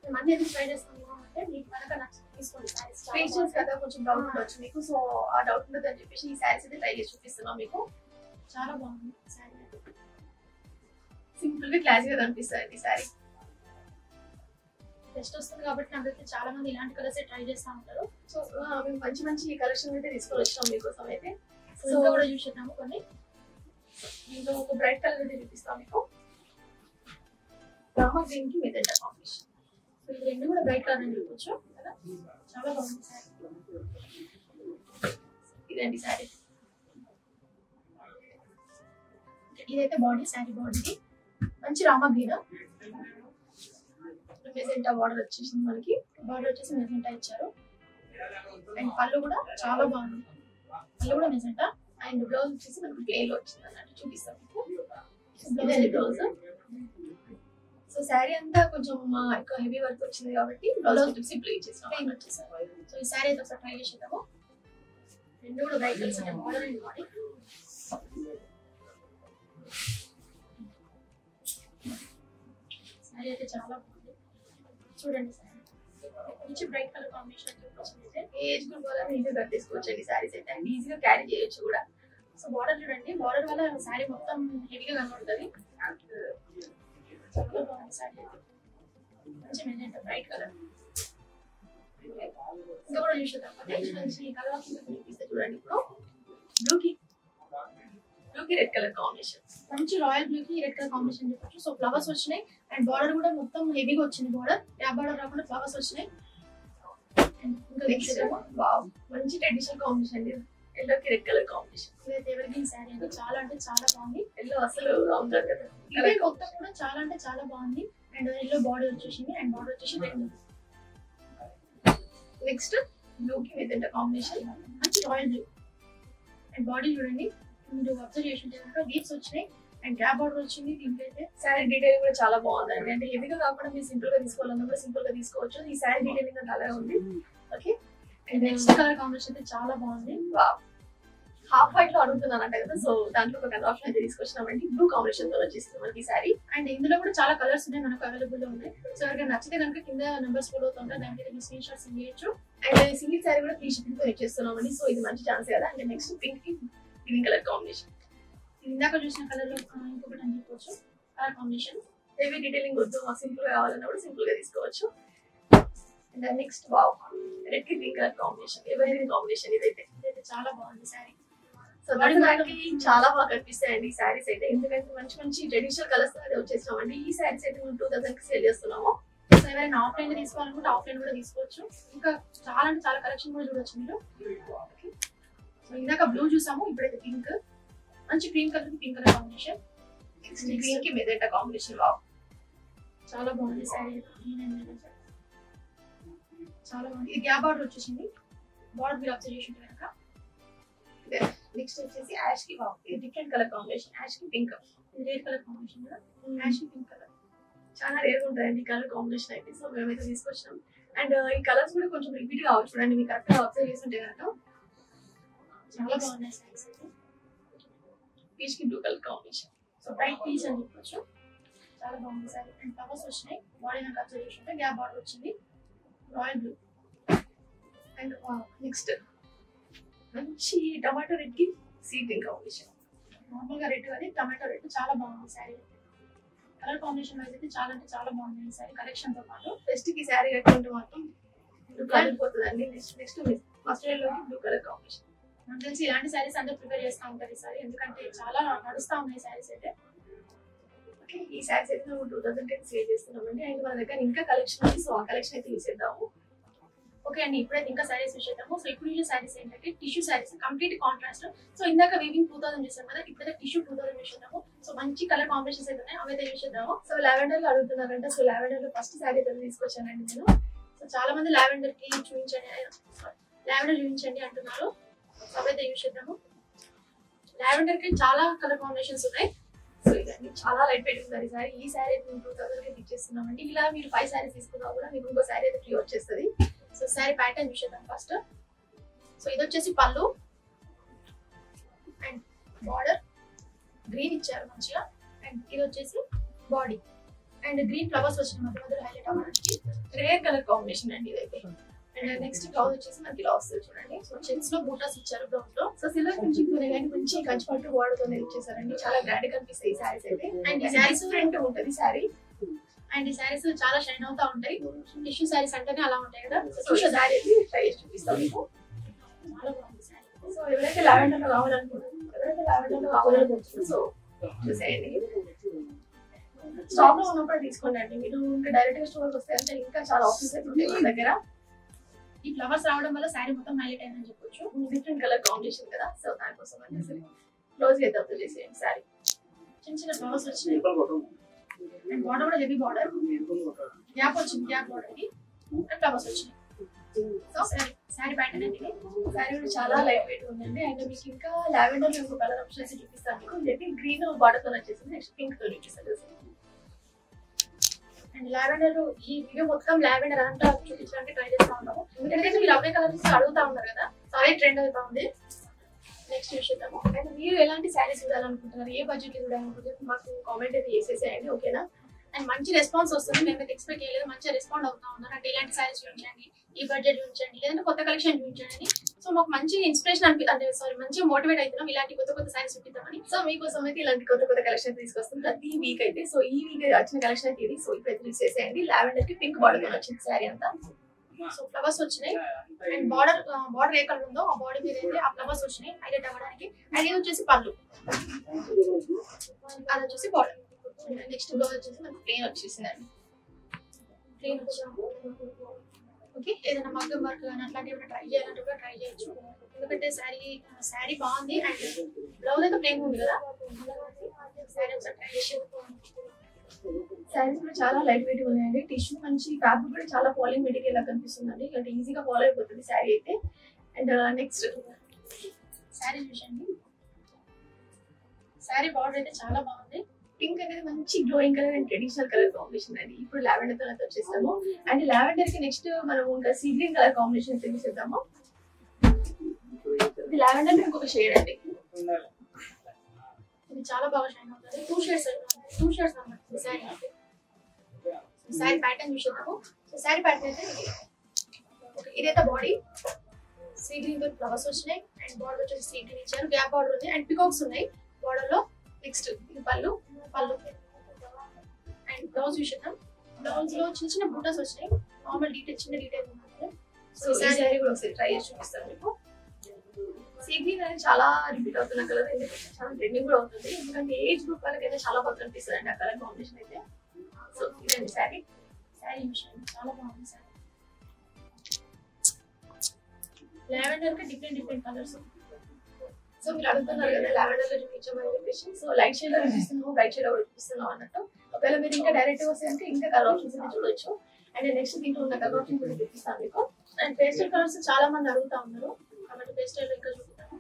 మేము అన్ని ఎందుకు ట్రై చేస్తాము అంటే మీకు కనుక నచ్చి తీసుకోండి శారీస్. ఫేషియల్స్ కదా కొంచెం డౌట్ ఉండొచ్చు మీకు, సో ఆ డౌట్ ఉండదు అని చెప్పేసి ఈ శారీస్ అయితే ట్రై చేసి చూపిస్తున్నాం మీకు. చాలా బాగుంది శారీ, సింపుల్ గా క్లాస్ గా కనిపిస్తుంది ఈ శారీ. బెస్ట్ వస్తుంది కాబట్టి నాకైతే చాలా మంది ఇలాంటి కలర్స్ ట్రై చేస్తూ ఉంటారు. సో మేము మంచి మంచి కలెక్షన్ అయితే తీసుకొని వచ్చాం మీకోసం అయితే. సో ఇంకా కూడా చూసేద్దాము కొన్ని. దీంట్లో ఒక బ్రైట్ కలర్ అయితే చూపిస్తాం మీకు, రామా గ్రీన్ కి మెజెంటా కాంబినేషన్. సో ఇది రెండు కూడా బ్రైట్ కలర్ అని చెప్పొచ్చు కదా, చాలా బాగుంది శారీ. ఇదండి శారీ, ఇదైతే బాడీ, శారీ బాడీకి మంచి రామా గ్రీన్ మెజెంటా బార్డర్ వచ్చేసింది మనకి. బార్డర్ వచ్చేసి మెజెంటా ఇచ్చారు అండ్ పళ్ళు కూడా చాలా బాగుంది, పళ్ళు కూడా మెజెంటా. అండ్ బ్లౌజ్ వచ్చేసి మనకి ప్లేన్ లో వచ్చింది అన్నట్టు చూపిస్తాం మీకు బ్లౌజ్. సో శారీ అంతా కొంచెం ఎక్కువ హెవీ వర్క్ వచ్చింది కాబట్టి బ్లౌజ్ సింపుల్ ఇచ్చేసాం, ప్లేన్ వచ్చేసాం. సో ఈ శారీ అయితే ఒకసారి ట్రై చేసేద్దాము. రెండు కూడా బ్రైట్ కలర్స్ అంటే బార్డర్ అండ్ బాడీ. శారీ అయితే చాలా బాగుంది చూడండి. శారీ మంచి బ్రైట్ కలర్ కాంబినేషన్ వచ్చింది. ఏజ్ గ్రూప్ వల్ల ఈజీగా కట్టేసుకోవచ్చండి శారీస్ అయితే, అండ్ ఈజీగా క్యారీ చేయొచ్చు కూడా. సో బార్డర్ చూడండి, బార్డర్ వల్ల శారీ మొత్తం హెవీగా కనబడుతుంది. చాలా బాగుంది శారీ అయితే, మంచి మెజెంటా బ్రైట్ కలర్. ఇంకా కూడా చూసేద్దాం నెక్స్ట్ మంచి కలర్ చూపిస్తే చూడండి. ఇప్పుడు బ్లూకి రెడ్ కలర్ కాంబినేషన్, మంచి రాయల్ బ్లూ కి రెడ్ కలర్ కాంబినేషన్ చెప్పచ్చు. సో ఫ్లవర్స్ వచ్చినాయి అండ్ బార్డర్ కూడా మొత్తం హెవీగా వచ్చింది. బార్డర్ ట్యాబ్ బార్డర్ రాకుండా ఫ్లవర్స్ వచ్చినాయి. ఇంకా నెక్స్ట్ వావ్ మంచి ట్రెడిషనల్ కాంబినేషన్, ఎల్లో కి రెడ్ కలర్ కాంబినేషన్. ఇదైతే ఎవరిగ్రీన్ శారీ అంటే చాలా బాగుంది. ఎల్లో అసలు ఉండదు కదా, ఇదే మొత్తం కూడా చాలా అంటే చాలా బాగుంది. అండ్ ఎల్లో బాడీ వచ్చేసింది అండ్ బార్డర్ వచ్చేసి రెడ్. నెక్స్ట్ బ్లూ కి మెజెంటా కాంబినేషన్, మంచి రాయల్ బ్లూ అండ్ బాడీ చూడండి. మీరు అబ్జర్వ్ చేసి లీవ్స్ వచ్చినాయి అండ్ గ్యాప్ బార్డర్ వచ్చింది. దీనికైతే శారీ డీటెయిలింగ్ కూడా చాలా బాగుందండి. అంటే హెవీగా కాకుండా మీరు సింపుల్ గా తీసుకోవాలన్నా కూడా సింపుల్ గా తీసుకోవచ్చు. ఈ శారీ డీటెయిలింగ్ అలాగే ఉంది. Okay, and next colour combination అయితే చాలా బాగుంది. హాఫ్ వైట్ లో అడుగుతున్నానంట కదా, సో దాంట్లో ఒక కలర్ ఆప్షన్ అయితే తీసుకొచ్చినామండి. బ్లూ కాంబినేషన్ తో వచ్చేస్తుంది మనకి శారీ. అండ్ ఇందులో కూడా చాలా కలర్స్ ఉన్నాయి మనకు అవైలబుల్ లో ఉన్నాయి. సో ఎవరికైనా నచ్చితే కనుక కింద నెంబర్స్ ఫోలో అవుతుంటారు, దానికి మీరు స్క్రీన్ షాట్స్ చేయొచ్చు. అండ్ సింగిల్ శారీ కూడా 3 షిప్పింగ్ తో ఇచ్చేస్తున్నామండి. సో ఇది మంచి ఛాన్స్ కదా. అండ్ నెక్స్ట్ పింక్ కి గ్రీన్ కలర్ కాంబినేషన్, ఇందాక చూసిన కలర్ లో ఇంకొకటి అని చెప్పవచ్చు. కలర్ కాంబినేషన్ హెవీ డీటెయిలింగ్ వద్దు, సింపుల్ గా కావాలన్నా కూడా సింపుల్ గా తీసుకోవచ్చు. అండ్ నెక్స్ట్ వావ్ రెడ్ కి గ్రీన్ కలర్ కాంబినేషన్, ఎవరి కాంబినేషన్ ఇదైతే చాలా బాగుంది శారీ. సో దానికి చాలా బాగా కనిపిస్తాయండి ఈ శారీస్ అయితే, ఎందుకంటే మంచి మంచి ట్రెడిషనల్ కలర్స్ అయితే వచ్చేసినామండి. ఈ శారీస్ అయితే మేము 2000 కి సేల్ చేస్తున్నాము. సో ఎవరైనా ఆఫ్లైన్ తీసుకోవాలనుకుంటే ఆఫ్లైన్ కూడా తీసుకోవచ్చు. ఇంకా చాలా అంటే చాలా కలెక్షన్ కూడా చూడొచ్చు మీరు. సో ఇందాక బ్లూ చూసాము, ఇప్పుడైతే పింక్, మంచి cream colour pink colour combination. Green కి మెజెంటా కాంబినేషన్. వావ్, చాలా బాగుంది శారీ. చాలా బాగుంది. ఇది గ్యాప్ బార్డర్ వచ్చేసింది. బార్డర్ మీరు అబ్జర్వ్ చేసి కనుక. నెక్స్ట్ వచ్చేసి యాష్ కి. వావ్, ఇది డిఫరెంట్ కలర్ కాంబినేషన్. యాష్ కి పింక్, రేర్ కలర్ కాంబినేషన్ కదా. యాష్ కి పింక్ కలర్ చాలా రేర్ ఉంటుందండి ఈ కలర్ కాంబినేషన్ అయితే. సో మేమైతే తీసుకొచ్చినాం. అండ్ ఈ కలర్స్ కూడా కొంచెం రిపీట్ కావచ్చు చూడండి, మీకు కరెక్ట్ గా అబ్జర్వ్ చేస్తుంటే కనుక. చాలా బాగున్నాయి శారీస్ అయితే. పీచ్ కి blue colour combination. So bright peach అని చెప్పొచ్చు. చాలా బాగుంది శారీ. అండ్ ఫ్లవర్స్ వచ్చినాయి. బాడీ నాకు అబ్జర్వ్ చేస్తుంటే గ్యాప్ బార్డర్ వచ్చింది. Royal blue. అండ్ నెక్స్ట్ మంచి టమాటో రెడ్ కి సీ గ్రీన్ కాంబినేషన్. నార్మల్ గా రెడ్ కానీ టమాటో రెడ్ చాలా బాగుంది శారీ. కలర్ కాంబినేషన్ వైజ్ అయితే చాలా అంటే చాలా బాగుంది ఈ శారీ కలెక్షన్ తో పాటు. ఫెస్ట్ కి శారీ కట్టుకుంటే మాత్రం కాలిపోతుందండి. నెక్స్ట్ మస్టర్డ్ లో బ్లూ కలర్ కాంబినేషన్. నాకు తెలిసి ఇలాంటి శారీస్ అందరూ ప్రిపేర్ చేస్తూ ఉంటారు ఈ సారీ, ఎందుకంటే చాలా నడుస్తూ ఉన్నాయి శారీస్ అయితే. ఓకే, ఈ శారీస్ అయితే మేము 2000 సేల్ చేస్తున్నామండి. అండ్ మన దగ్గర ఇంకా కలెక్షన్ ఉంది. సో ఆ కలెక్షన్ అయితే చూసేద్దాము. ఓకే అండి, ఇప్పుడైతే ఇంకా శారీస్ చూసేద్దాము. సో ఇప్పుడు ఈ శారీస్ ఏంటంటే tissue saris, complete contrast. So ఇందాక వీవింగ్ 2000 చూసాం కదా, ఇప్పుడైతే టిష్యూ 2000 చూసేద్దాము. సో మంచి కలర్ కాంబినేషన్స్ అయితే ఉన్నాయి, అవైతే చూసేద్దాము. సో లావెండర్ లో అడుగుతున్నారంట. సో లావెండర్ లో ఫస్ట్ శారీ అయితే తీసుకొచ్చానండి నేను. సో చాలా మంది లావెండర్ కి చూపించండి అంటున్నారు. సో అవైతే చూసేద్దాము. లావెండర్ కి చాలా కలర్ కాంబినేషన్స్ ఉన్నాయి. సో ఇదండి చాలా లైట్ వెయిట్ ఉంది సారీ. ఈ శారీ అయితే 2000 కి ఇచ్చేస్తున్నామండి. ఇలా మీరు 5 శారీస్ తీసుకున్నా కూడా మీకు ఇంకో శారీ అయితే ఫ్రీ వచ్చేస్తుంది. సో శారీ ప్యాటర్న్ చూసేద్దాం ఫస్ట్. సో ఇది వచ్చేసి పళ్ళు అండ్ బార్డర్ గ్రీన్ ఇచ్చారు మంచిగా. అండ్ ఇది వచ్చేసి బాడీ అండ్ గ్రీన్ ఫ్లవర్స్ వచ్చిన మధ్య మధ్యలో హైలైట్ అవ్వడానికి రేర్ కలర్ కాంబినేషన్ అండి ఇదైతే. అండ్ నెక్స్ట్ బ్లౌజ్ వచ్చేసి మనకి ఇలా వస్తుంది చూడండి. సో చెక్స్ లో బూటాస్ ఇచ్చారు బ్లౌజ్ లో. సో సిల్వర్ ఫినిషింగ్ తోనే కానీ మంచి కంచి పట్టు వాడుతోనే ఇచ్చేసారండి. చాలా గ్రాండ్ గా కనిపిస్తాయి ఈ శారీస్ అయితే. అండ్ ఈ శారీస్ ఫ్రంట్ ఉంటుంది శారీ. అండ్ ఈ శారీస్ చాలా షైన్ అవుతా ఉంటాయి. టిష్యూ శారీస్ అంటేనే అలా ఉంటాయి కదా. సో శారీ అయితే ట్రై చేసి చూపిస్తాం మీకు. చాలా బాగుంది శారీ. సో ఎవరైతే లావెండర్ లో కావాలనుకుంటున్నారు సో చూసేయండి. స్టాక్ లో ఉన్నప్పుడు తీసుకోండి అండి. మీరు ఇంకా డైరెక్ట్ గా స్టోర్ వస్తే అంటే ఇంకా చాలా ఆప్షన్స్ అయితే ఉంటాయి మన దగ్గర. ఈ ఫ్లవర్స్ రావడం వల్ల శారీ మొత్తం హైలైట్ అయిందని చెప్పొచ్చు. డిఫరెంట్ కలర్ కాంబినేషన్ కదా. సో దానికోసం అనేసి క్లోజ్ అయితే అబ్జర్వ్ చేసేయండి. శారీ చిన్న చిన్న ఫ్లవర్స్ వచ్చినాయి. అండ్ బార్డర్ కూడా హెవీ బార్డర్, గ్యాప్ వచ్చింది. గ్యాప్ బార్డర్ కి అండ్ ఫ్లవర్స్ వచ్చినాయి. సో శారీ ప్యాటర్న్ అండి. శారీ కూడా చాలా లైట్ వెయిట్ ఉందండి. అండ్ మీకు ఇంకా లావెండర్ లో ఇంకో కలర్ ఆప్షన్స్ చూపిస్తాను మీకు. ఇదైతే గ్రీన్ బార్డర్ తో వచ్చేసింది. నెక్స్ట్ పింక్ తో చూపిస్తాను. అండ్ లావెండర్ ఈ వీడియో మొత్తం లావెండర్ అంతా చూపించడానికి ట్రై చేస్తా ఉన్నాము. ఎందుకంటే మీరు అవే కలర్స్ అడుగుతా ఉన్నారు కదా. సో అదే ట్రెండ్ అవుతా ఉంది. నెక్స్ట్ చూసేద్దాము. అండ్ మీరు ఎలాంటి శారీస్ చూడాలనుకుంటున్నారు, ఏ బడ్జెట్ చూడాలనుకుంటున్నారు మాకు కామెంట్ అయితే చేసేసేయండి. ఓకేనా. అండ్ మంచి రెస్పాన్స్ వస్తుంది. మేము ఎక్స్పెక్ట్ చేయలేదు, మంచిగా రెస్పాండ్ అవుతా ఉన్నారు. అంటే ఇలాంటి శారీస్ చూపించండి, ఈ బడ్జెట్ చూపించండి, లేదంటే కొత్త కలెక్షన్ చూపించండి. సో మాకు మంచి ఇన్స్పిరేషన్ అంటే మంచిగా మోటివేట్ అవుతున్నాం ఇలాంటి కొత్త కొత్త శారీస్ చూపిద్దామని. సో మీకోసం అయితే ఇలాంటి కొత్త కొత్త కలెక్షన్ తీసుకొస్తాం ప్రతి వీక్ అయితే. సో ఈ వీక్ వచ్చిన కలెక్షన్ అయితే ఇది. సో ఇప్పుడు యూజ్ చేసేయండి. లావెండర్ కి పింక్ బార్డర్ వచ్చింది శారీ అంతా. సో ఫ్లవర్స్ వచ్చినాయి. అండ్ బార్డర్ ఏ కలర్ ఉందో ఆ బాడీ మీద అయితే ఆ ఫ్లవర్స్ వచ్చినాయి హైలైట్ అవ్వడానికి. అండ్ ఇది వచ్చేసి పళ్ళు, అది వచ్చేసి బార్డర్. నెక్స్ట్ బ్లౌజ్ వచ్చేసి మనకి ప్లెయిన్ వచ్చేసిందండి. ప్లెయిన్ వచ్చాము. ఓకే, ఏదైనా మగ్గం వర్క్ కానీ అట్లాంటివి ఏమైనా ట్రై చేయాలంటే కూడా ట్రై చేయొచ్చు. ఎందుకంటే శారీ బాగుంది. అండ్ బ్లౌజ్ అయితే ప్లెయిన్ ఉంది కదా. శారీ ఒకసారి ట్రై చేసి. శారీస్ కూడా చాలా లైట్ వెయిట్ ఉన్నాయండి. టిష్యూ మంచి ఫ్యాబ్రిక్ కూడా చాలా పాలింగ్ మెటీరియల్ లా కనిపిస్తుందండి. అంటే ఈజీగా ఫాలో అయిపోతుంది శారీ అయితే. అండ్ నెక్స్ట్ శారీ చూసండి. శారీ బార్డర్ అయితే చాలా బాగుంది. పింక్ అనేది మంచి glowing colour and traditional colour combination అండి. ఇప్పుడు లావెండర్ తో వచ్చేస్తాము. అండ్ లావెండర్ కి నెక్స్ట్ మనం ఇంకా సీ గ్రీన్ కలర్ కాంబినేషన్ తెలిసేద్దాము. ఇది లావెండర్ ఇంకొక షేడ్ అండి. ఇది చాలా బాగా షైన్ అవుతుంది. టూ షేడ్స్ అన్నమాట శారీ. శారీ ప్యాటర్న్ చూసేద్దాము. సో శారీ ప్యాటర్న్ అయితే ఇదైతే బాడీ సీ గ్రీన్ తో ఫ్లవర్స్ వచ్చినాయి. అండ్ బార్డర్ వచ్చేసి సీ గ్రీన్ ఇచ్చారు. గ్యాప్ బార్డర్ ఉంది అండ్ పికాక్స్ ఉన్నాయి బార్డర్ లో. నెక్స్ట్ ఇది పళ్ళు అండ్ బ్లౌజ్ చూసేద్దాం. బ్లౌజ్ లో చిన్న చిన్న బూటాస్ వచ్చినాయి. నార్మల్ డీటెయిల్ చిన్న డీటెయిల్ ఉన్నాయి. సో ఈ శారీ కూడా ఒకసారి ట్రై చేసి చూపిస్తాను మీకు. సీ గ్రీన్ అనేది చాలా రిపీట్ అవుతున్న కలర్ అయితే చాలా ట్రెండింగ్ కూడా అవుతుంది. ఎందుకంటే ఏజ్ గ్రూప్ వాళ్ళకైతే చాలా బాగా కనిపిస్తుంది అండి ఆ కలర్ కాంబినేషన్ అయితే. సో ఇదండి శారీ. శారీ చూడండి చాలా బాగుంది శారీ. లావెండర్ కి డిఫరెంట్ కలర్స్. సో మీరు అడుగుతున్నారు కదా లావెండర్ లో చూపించమని చెప్పేసి, సో లైట్ షేడ్ లో చూపిస్తున్నాము, బ్రైట్ షేడ్ లో చూపిస్తున్నాం అన్నట్టు. ఒకవేళ మీరు ఇంకా డైరెక్ట్ వస్తే అంటే ఇంకా కలర్ ఆప్షన్స్ అయితే చూడొచ్చు. అండ్ నెక్స్ట్ దీంట్లో ఉన్న కలర్ ఆప్షన్స్ కూడా చూపిస్తాను మీకు. అండ్ పేస్టల్ కలర్స్ చాలా మంది అడుగుతా ఉన్నారు కాబట్టి పేస్టల్ ఇంకా చూపిస్తాను.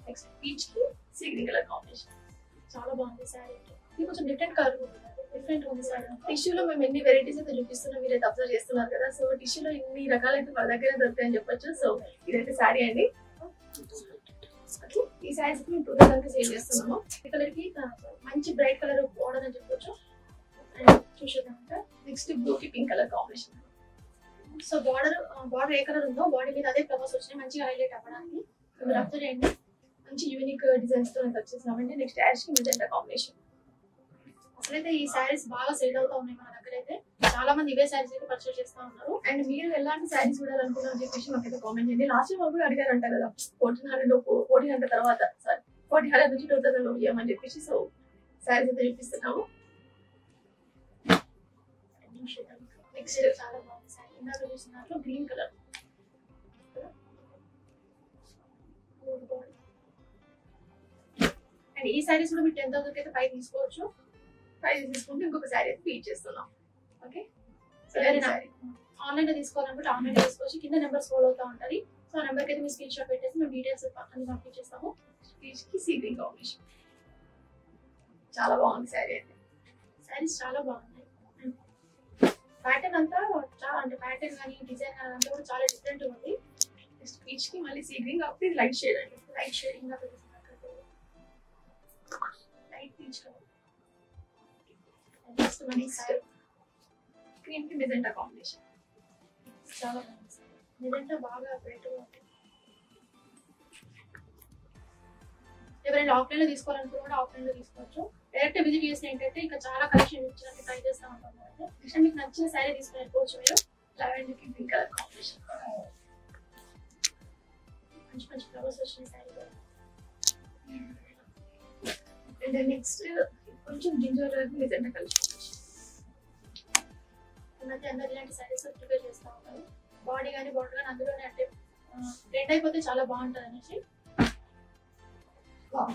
నెక్స్ట్ పీచ్ కి సీ గ్రీన్ కలర్ కాంబినేషన్ చాలా బాగుంది శారీ. ఇది కొంచెం డిఫరెంట్ కలర్ డిఫరెంట్ ఉంది శారీ. టిష్యూలో మేము ఎన్ని వెరైటీస్ అయితే చూపిస్తున్నాం, మీరైతే అబ్జర్వ్ చేస్తున్నారు కదా. సో టిష్యూలో ఇన్ని రకాలైతే మన దగ్గర దొరుకుతాయని చెప్పొచ్చు. సో ఇదైతే శారీ అండి. ఈ శారీస్ మేము 2000 కి సేల్ చేస్తున్నాము. ఈ కలర్ కి మంచి బ్రైట్ కలర్ బోర్డర్ అని చెప్పొచ్చు. చూసేదాక నెక్స్ట్ బ్లూ కి pink colour combination. So border ఏ కలర్ ఉందో బాడీ మీద అదే ఫ్లవర్స్ వచ్చినాయి మంచిగా హైలైట్ అవ్వడానికి. మీరు అబ్జర్వ్ చేయండి, మంచి యూనిక్ డిజైన్స్ తో వచ్చేసినామండి. నెక్స్ట్ యాష్ కి మెజెంటా కాంబినేషన్. అసలైతే ఈ శారీస్ బాగా సేల్ అవుతా ఉన్నాయి మన దగ్గర అయితే. చాలా మంది ఇవే శారీస్ అయితే పర్చేస్ చేస్తా ఉన్నారు. అండ్ మీరు ఎలాంటి శారీస్ చూడాలనుకున్నారని చెప్పేసి మాకైతే కామెంట్ చేయండి. లాస్ట్ టైం కూడా అడిగారంట కదా 1400 తర్వాత 1400 నుంచి 2000 లోపు ఇవ్వమని చెప్పేసి. సో శారీస్ అయితే చూపిస్తున్నాము. నెక్స్ట్ చాలా బాగుంది శారీ. ఇందాక చూసిన దాంట్లో గ్రీన్ కలర్. అండ్ ఈ శారీస్ కూడా మీరు 10,000 అయితే 5 తీసుకోవచ్చు. 5 తీసుకుంటే ఇంకొక శారీ అయితే ఫీడ్ చేస్తున్నాం. ఓకే, ఆన్లైన్ లో తీసుకోవాలనుకుంటే ఆన్లైన్ లో తీసుకోవచ్చు. కింద నెంబర్ స్క్రోల్ అవుతా ఉంటుంది. సో ఆ నెంబర్కి అయితే మీరు స్క్రీన్ షాట్ పెట్టేసి మేము డీటెయిల్స్ అన్ని పంపించేస్తాము. పీచ్ కి సీ గ్రీన్ కాంబినేషన్ చాలా బాగుంది శారీ అయితే. శారీస్ చాలా బాగున్నాయి. ప్యాటర్న్ అంతా చాలా అంటే ప్యాటర్న్ కానీ డిజైన్ కానీ అంతా కూడా చాలా డిఫరెంట్ ఉంది. నెక్స్ట్ పీచ్ కి మళ్ళీ సీ గ్రీన్ కాబట్టి లైట్ షేడ్ అండి. లైట్ షేడింగ్ గా లైట్ పీచ్ కలర్. నెక్స్ట్ మళ్ళీ క్రీమ్ కి మెజెంటా కాంబినేషన్ చాలా బాగుంది. మెజెంటా బాగా బ్రైట్ గా ఉంది. ఎవరైనా ఆఫ్లైన్ లో తీసుకోవాలనుకుంటే కూడా ఆఫ్లైన్ లో తీసుకోవచ్చు. డైరెక్ట్ విజిట్ చేసిన ఏంటంటే ఇంకా చాలా కలెక్షన్ ఇచ్చినట్టు ట్రై చేస్తా ఉంటాం. నెక్స్ట్ మీకు నచ్చిన శారీ తీసుకుని వెళ్ళిపోవచ్చు మీరు. లావెండర్ కి పింక్ కలర్ కాంబినేషన్ మంచి మంచి ఫ్లవర్స్ వచ్చిన శారీ. అండ్ నెక్స్ట్ కొంచెం జింజర్ మెజెంటా కలర్ మధ్య అందరు ఇలాంటి శారీస్ ప్రిపేర్ చేస్తూ ఉంటారు. బాడీ కానీ బార్డర్ కానీ అందులోనే అంటే ట్రెండ్ అయిపోతే చాలా బాగుంటుంది అనేసి.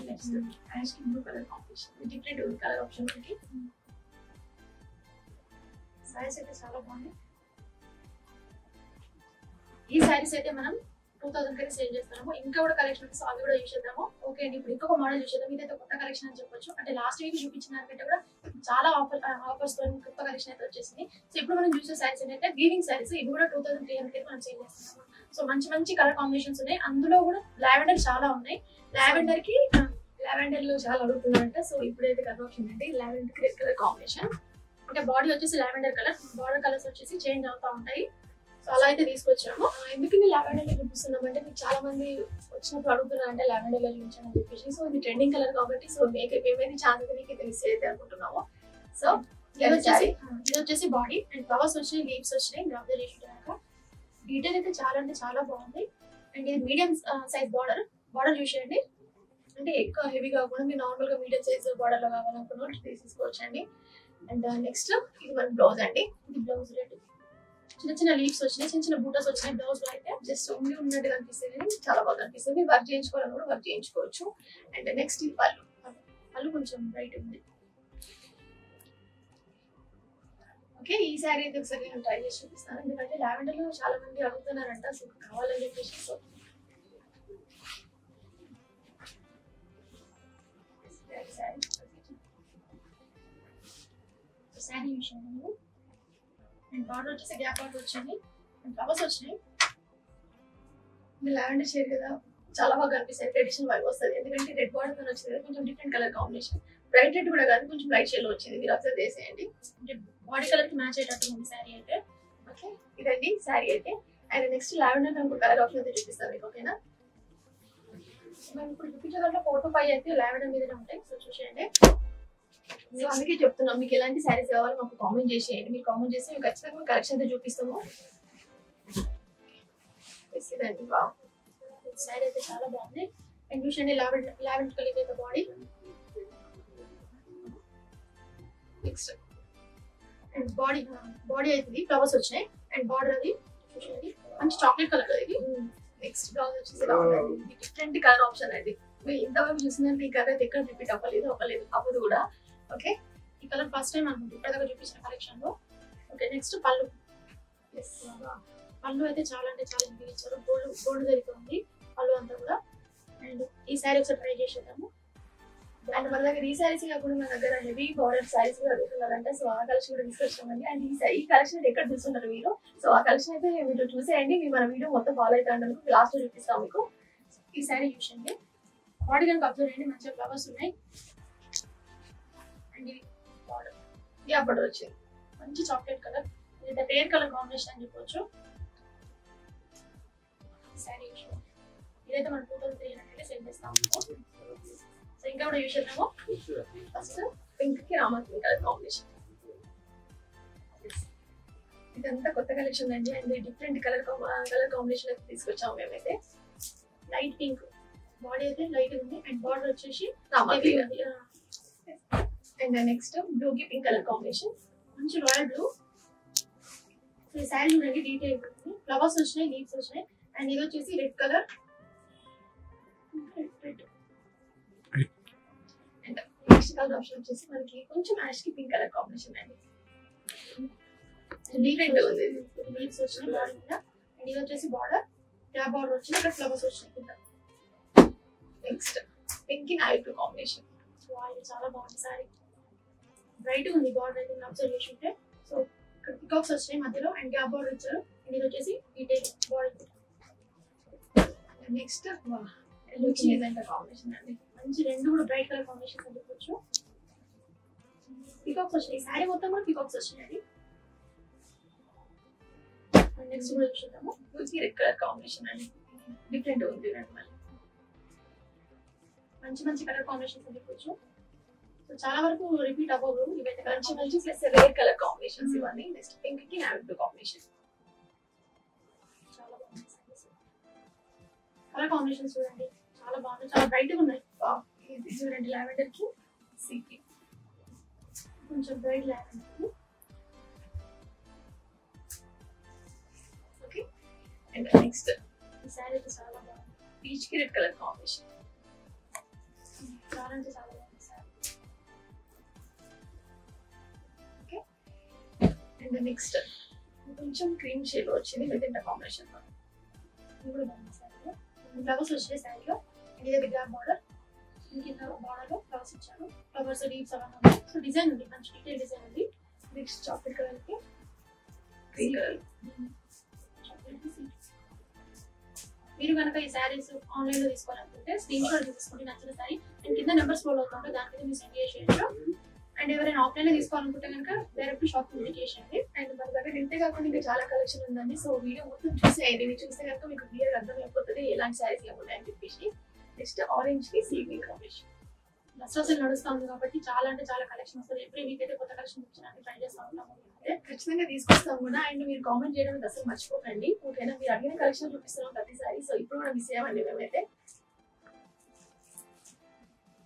నెక్స్ట్ యాష్ కి blue colour combination different colour option ఉంది. శారీస్ అయితే చాలా బాగున్నాయి. ఈ శారీస్ అయితే మనం 2000 కి సేల్ చేస్తున్నాము. ఇంకా కూడా కలెక్షన్స్ అవి కూడా చూసేద్దాము. ఓకే అండి, ఇప్పుడు ఇంకొక మోడల్ చూసేద్దాం. ఇదైతే కొత్త కలెక్షన్ అని చెప్పొచ్చు. అంటే లాస్ట్ వీక్ చూపించిన దానికంటే కూడా చాలా ఆఫర్స్ తో కొత్త కలెక్షన్ అయితే వచ్చేసింది. సో ఇప్పుడు మనం చూసే శారీస్ ఏంటంటే వీవింగ్ శారీస్. ఇవి కూడా 2300 కి మనం సేల్ చేస్తున్నాము. సో మంచి మంచి కలర్ కాంబినేషన్స్ ఉన్నాయి. అందులో కూడా లావెండర్ చాలా ఉన్నాయి. లావెండర్ లో చాలా అడుగుతున్నారంట. సో ఇప్పుడైతే కలర్ ఆప్షన్ అంటే లావెండర్ రెడ్ కలర్ కాంబినేషన్. అంటే బాడీ వచ్చేసి లావెండర్ కలర్, బార్డర్ కలర్స్ వచ్చేసి చేంజ్ అవుతా ఉంటాయి. సో అలా అయితే తీసుకొచ్చాము. ఎందుకు లావెండర్ లో చూపిస్తున్నాం అంటే మీకు చాలా మంది వచ్చినప్పుడు అడుగుతున్నారు అంటే లావెండర్ లో చూపించాను అని చెప్పేసి. సో ఇది ట్రెండింగ్ కలర్ కాబట్టి సో మేకప్ ఏమైనా ఛాన్స్ అయితే మిస్ అయితే అనుకుంటున్నాము. సో ఇది వచ్చేసి బాడీ అండ్ ఫ్లవర్స్ వచ్చినాయి, లీవ్స్ వచ్చినాయి. అబ్జర్వ్ చేసినాక డీటెయిల్ అయితే చాలా అంటే చాలా బాగుంది. అండ్ ఇది మీడియం సైజ్ బార్డర్ చూసేయండి. అంటే ఎక్కువ హెవీ కాకుండా మీరు నార్మల్ గా మీడియం సైజ్ బార్డర్ లో కావాలనుకున్న తీసుకోవచ్చండి. అండ్ నెక్స్ట్ ఇది మన బ్లౌజ్ అండి. ఇది బ్లౌజ్ రెడ్ చిన్న చిన్న లీవ్స్ వచ్చినాయి, చిన్న చిన్న బూటాస్ వచ్చినాయి. బ్లౌజ్ లో అయితే జస్ట్ ఓన్లీ ఉన్నట్టుగా అనిపిస్తుంది కానీ చాలా బాగా అనిపిస్తుంది. వర్క్ చేయించుకోవాలని కూడా వర్క్ చేయించుకోవచ్చు. అండ్ నెక్స్ట్ ఇది పళ్ళు కొంచెం బ్రైట్ ఉంది. ఓకే, ఈ శారీ అయితే ఒకసారి నేను ట్రై చేసి చూపిస్తాను. ఎందుకంటే లావెండర్ లో చాలా మంది అడుగుతున్నారంట. సో కావాలని చెప్పేసి సో శారీ విషయంలో అండ్ బార్డర్ వచ్చేసి గ్యాప్ బార్డర్ వచ్చింది అండ్ ఫ్లవర్స్ వచ్చినాయి. లావెండర్ షేడ్ కదా చాలా బాగా అనిపిస్తుంది. ట్రెడిషనల్ వైబ్ వస్తుంది. ఎందుకంటే రెడ్ బార్డర్ తో వచ్చింది కొంచెం different colour combination. Bright red కూడా కాదు, కొంచెం లైట్ షేడ్ లో వచ్చింది. మీరు అబ్జర్వ్ చేసేయండి. అంటే బాడీ కలర్ కి మ్యాచ్ అయ్యేటట్టు ఉంది శారీ అయితే. ఓకే, ఇదండి శారీ అయితే. అండ్ నెక్స్ట్ లావెండర్ ఇంకో కలర్ ఆప్షన్ అయితే చూపిస్తాను మీకు. ఓకేనా, మేము ఇప్పుడు చూపించగల 4 to 5 అయితే లావెండర్ మీదనే ఉంటాయి. సో చూసేయండి. సో అందుకే చెప్తున్నాం, మీకు ఎలాంటి శారీస్ కావాలో మాకు కామెంట్ చేసేయండి. మీరు కామెంట్ చేస్తే మేము ఖచ్చితంగా కలెక్షన్ అయితే చూపిస్తాము. ఇదండి శారీ అయితే చాలా బాగుంది. అండ్ చూసండి లావెండర్ కలర్ అయితే బాడీ. నెక్స్ట్ అండ్ బాడీ అయితే ఫ్లవర్స్ వచ్చినాయి అండ్ బార్డర్ అది చూడండి మంచి చాక్లెట్ కలర్ ఇది. నెక్స్ట్ బ్లౌజ్ వచ్చేసి ఇలా ఉందండి. ఇది డిఫరెంట్ కలర్ ఆప్షన్ అండి. మీరు ఇంతవరకు చూసిందంటే ఈ కలర్ అయితే ఎక్కడ రిపీట్ అవ్వదు కూడా. ఓకే, ఈ కలర్ ఫస్ట్ టైం అనుకుంటే ఇప్పటిదాకా చూపించిన కలెక్షన్ లో. ఓకే, నెక్స్ట్ పళ్ళు. పళ్ళు అయితే చాలా అంటే చాలా ఇంటికి ఇచ్చారు. గోల్డ్ జరుగుతుంది పళ్ళు అంతా కూడా. అండ్ ఈ శారీ ఒకసారి ట్రై చేసేద్దాము. అండ్ మన దగ్గర ఈ శారీస్ కాకుండా మన దగ్గర హెవీ బార్డర్ శారీస్ కూడా అడుగుతున్నారంటే, సో ఆ కలెక్షన్ కూడా తీసుకొచ్చామండి. అండ్ ఈ కలెక్షన్ ఎక్కడ చూస్తున్నారు మీరు? సో ఆ కలెక్షన్ అయితే మీరు చూసేయండి. మీ మన వీడియో మొత్తం ఫాలో అవుతా ఉంటాను. లాస్ట్ లో చూపిస్తాం మీకు. ఈ శారీ చూసండి, బాడీ కనుక అబ్జర్వ్ చేయండి, మంచిగా ఫ్లవర్స్ ఉన్నాయి. అండ్ ఇది బార్డర్, గ్యాప్ బార్డర్ వచ్చింది, మంచి చాక్లెట్ కలర్. ఇది రేర్ కలర్ కాంబినేషన్ అని చెప్పవచ్చు. శారీ ఇదైతే మనం 2300 సెండ్ చేస్తాము. సో ఇంకా కూడా యూస్ చేద్దాము. ఫస్ట్ పింక్ కి రామా కలర్ కాంబినేషన్. ఇదంతా కొత్త కలెక్షన్ అండి. అండ్ డిఫరెంట్ కలర్ కాంబినేషన్ అయితే తీసుకొచ్చాము మేమైతే. లైట్ పింక్ బాడీ అయితే లైట్ ఉంది అండ్ బార్డర్ వచ్చేసి రామా ఉంది. అండ్ నెక్స్ట్ బ్లూ కి పింక్ కలర్ కాంబినేషన్, మంచి రాయల్ బ్లూ. సో ఈ శారీ చూడండి డీటెయిల్ ఉంటుంది. ఫ్లవర్స్ వచ్చినాయి, లీవ్స్ వచ్చినాయి. అండ్ ఇది వచ్చేసి red colour. And next colour option వచ్చేసి మనకి కొంచెం యాష్ కి పింక్ కలర్ కాంబినేషన్ అండి. డిఫరెంట్ ఉంది. లీవ్స్ వచ్చినాయి బాడీ మీద. అండ్ ఇది వచ్చేసి బార్డర్, గ్యాప్ బార్డర్ వచ్చింది, ఇక్కడ ఫ్లవర్స్ వచ్చినాయి కింద. నెక్స్ట్ పింక్ కి నావీ బ్లూ కాంబినేషన్. ఇది చాలా బాగుంది శారీ. బ్రైట్ ఉంది బార్డర్ అయితే అబ్జర్వ్ చేసి ఉంటే. సో ఇక్కడ పికాక్స్ వచ్చినాయి మధ్యలో అండ్ గ్యాప్ బార్డర్ ఇచ్చారు. అండ్ ఇది వచ్చేసి డీటెయిల్ బాడీ. నెక్స్ట్ కాంబినేషన్ అండి, మంచి రెండు కూడా బ్రైట్ కలర్ కాంబినేషన్ అని చెప్పొచ్చు. పికాక్స్ వచ్చినాయి, శారీ మొత్తం కూడా పికాక్స్ వచ్చినాయి. నెక్స్ట్ కూడా చూద్దాము, రెడ్ కలర్ కాంబినేషన్ అండి, డిఫరెంట్ ఉంది. మంచి మంచి కలర్ కాంబినేషన్స్ అని చెప్పొచ్చు. సో చాలా వరకు రిపీట్ అవ్వవు ఇవైతే. మంచి ప్లస్ రేర్ కలర్ కాంబినేషన్స్ ఇవన్నీ. నెక్స్ట్ పింక్ కి నావీ బ్లూ కాంబినేషన్, చాలా బాగుంది. కలర్ కాంబినేషన్స్ చూడండి చాలా బాగుంది, చాలా బ్రైట్ గా ఉన్నాయి. ఇది చూడండి లావెండర్ కి సీకి కొంచెం bright lavender. Okay, and next ఈ శారీ అయితే చాలా బాగుంది. పీచ్ కి రెడ్ కలర్ కాంబినేషన్, చాలా అంటే చాలా బాగుంది శారీ. ఓకే, అండ్ నెక్స్ట్ కొంచెం క్రీమ్ షేడ్ వచ్చింది మెజెంటా కాంబినేషన్ లో. ఇది కూడా బాగుంది శారీలో. ఫ్లవర్స్ వచ్చాయి శారీలో. అండ్ ఇది గ్యాప్ బార్డర్, కింద బార్డర్ లో ఫ్లవర్స్ ఇచ్చారు. ఫ్లవర్స్ లీవ్స్ అవన్నీ ఉన్నాయి. సో డిజైన్ ఉంది, మంచి డీటెయిల్ డిజైన్ ఉంది. నెక్స్ట్ చాక్లెట్ కలర్ కి గ్రీన్ కలర్. మీరు కనుక ఈ శారీస్ ఆన్లైన్ లో తీసుకోవాలనుకుంటే స్క్రీన్ షాట్ తీసుకోండి నచ్చిన శారీ. అండ్ కింద నెంబర్స్ ఫాలో అవుతుంటే దాని మీద మీరు సెండ్ చేసేయచ్చు. అండ్ ఎవరైనా ఆఫ్లైన్ లో తీసుకోవాలనుకుంటే కనుక డైరెక్ట్ షాప్ విజిట్ చేసేయండి. అండ్ మన దగ్గర ఇంతే కాకుండా ఇంకా చాలా కలెక్షన్ ఉందండి. సో వీడియో మొత్తం చూసేయండి. మీరు చూస్తే కనుక మీకు క్లియర్ అర్థమైపోతుంది ఎలాంటి శారీస్ ఏమున్నాయని చెప్పేసి. నెక్స్ట్ ఆరెంజ్ కి sea green combination. Dasara sale నడుస్తా ఉంది కాబట్టి చాలా అంటే చాలా కలెక్షన్ వస్తుంది. ఎవ్రీ వీక్ అయితే కొత్త కలెక్షన్ వచ్చడానికి ట్రై చేస్తా ఉంటాము. ఖచ్చితంగా తీసుకొస్తాం కూడా. అండ్ మీరు కామెంట్ చేయడం అసలు మర్చిపోకండి. ఓకేనా, మీరు అడిగిన కలెక్షన్ చూపిస్తున్నాం ప్రతిసారి. సో ఇప్పుడు కూడా మిస్ అయ్యామండి మేమైతే.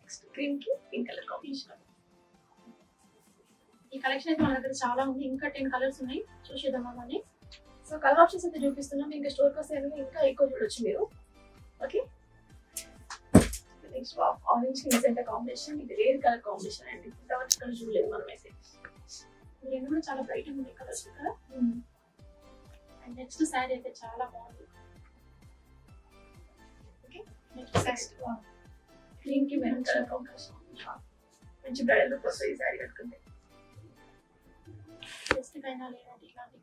నెక్స్ట్ క్రీమ్ కి పింక్ కలర్ కాంబినేషన్. ఈ కలెక్షన్ అయితే మన దగ్గర చాలా ఉంది. ఇంకా 10 కలర్స్ ఉన్నాయి, చూసేద్దాం అవన్నీ. సో కలర్ ఆప్షన్స్ అయితే చూపిస్తున్నాం. ఇంకా స్టోర్కి వస్తే ఇంకా ఎక్కువ చూడొచ్చు మీరు. ఓకే, నెక్స్ట్ ఆరెంజ్ కి మెజెంటా కాంబినేషన్. ఇది రేర్ కలర్ కాంబినేషన్ అండి, ఇంతవరకు ఇక్కడ చూడలేదు మనం అయితే. రెండు కూడా చాలా బ్రైట్ ఉంది కలర్స్ కదా. అండ్ నెక్స్ట్ శారీ అయితే చాలా బాగుంది. ఓకే, నెక్స్ట్ గ్రీన్ కి మెరూన్ కలర్ కాంబినేషన్. మంచి బ్రైడల్ లుక్ వస్తుంది ఈ శారీ కట్టుకుంటే. జస్ట్ పైన లేదంటే ఇలాంటి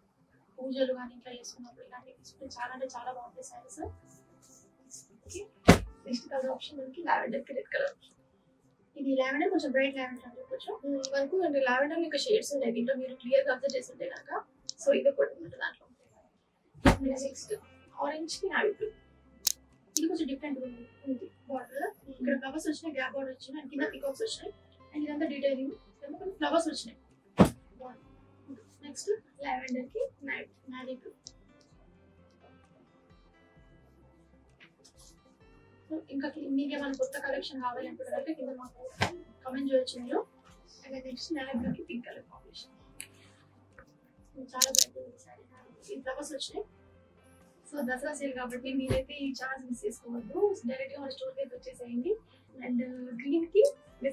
పూజలు కానీ ఇట్లా చేసుకున్నప్పుడు ఇలాంటివి తీసుకుంటే చాలా అంటే చాలా బాగుంటాయి saris. Okay, next colour option మనకి లావెండర్ కి రెడ్ కలర్. ఇది లావెండర్ కొంచెం బ్రైట్ లావెండర్ అని చెప్పొచ్చు. మనకు అంటే లావెండర్ ఇంకా షేడ్స్ ఉన్నాయి దీంట్లో, మీరు క్లియర్ గా అబ్జర్వ్ చేస్తుంటే కనుక. సో ఇది ఒకటి ఉంటుంది దాంట్లో. నెక్స్ట్ ఆరెంజ్ కి నావీ బ్లూ. ఇది కొంచెం డిఫరెంట్ ఉంది బార్డర్. ఇక్కడ ఫ్లవర్స్ వచ్చినాయి, గ్యాప్ బార్డర్ వచ్చినాయి, అండ్ కింద పికాక్స్ వచ్చినాయి. అండ్ ఇదంతా డీటెయిలింగ్ ఫ్లవర్స్ వచ్చినాయి. నెక్స్ట్ లావెండర్ కి నావీ బ్లూ. ఇంకా మీకు ఏమైనా కొత్త కలెక్షన్ కావాలనుకుంటే కింద మాకు కమెంట్ చేయొచ్చు మీరు. అండ్ నెక్స్ట్ నావీ బ్లూ కి పింక్ కలర్ కాంబినేషన్. చాలా బాగుంది సారీ. ఈ ఫ్లవర్స్ వచ్చినాయి. సో దసరా సేల్ కాబట్టి మీరైతే ఈ ఛాన్స్ మిస్ చేసుకోవద్దు. డైరెక్ట్ గా మన స్టోర్ కి వచ్చేసేయండి. అండ్ గ్రీన్ కి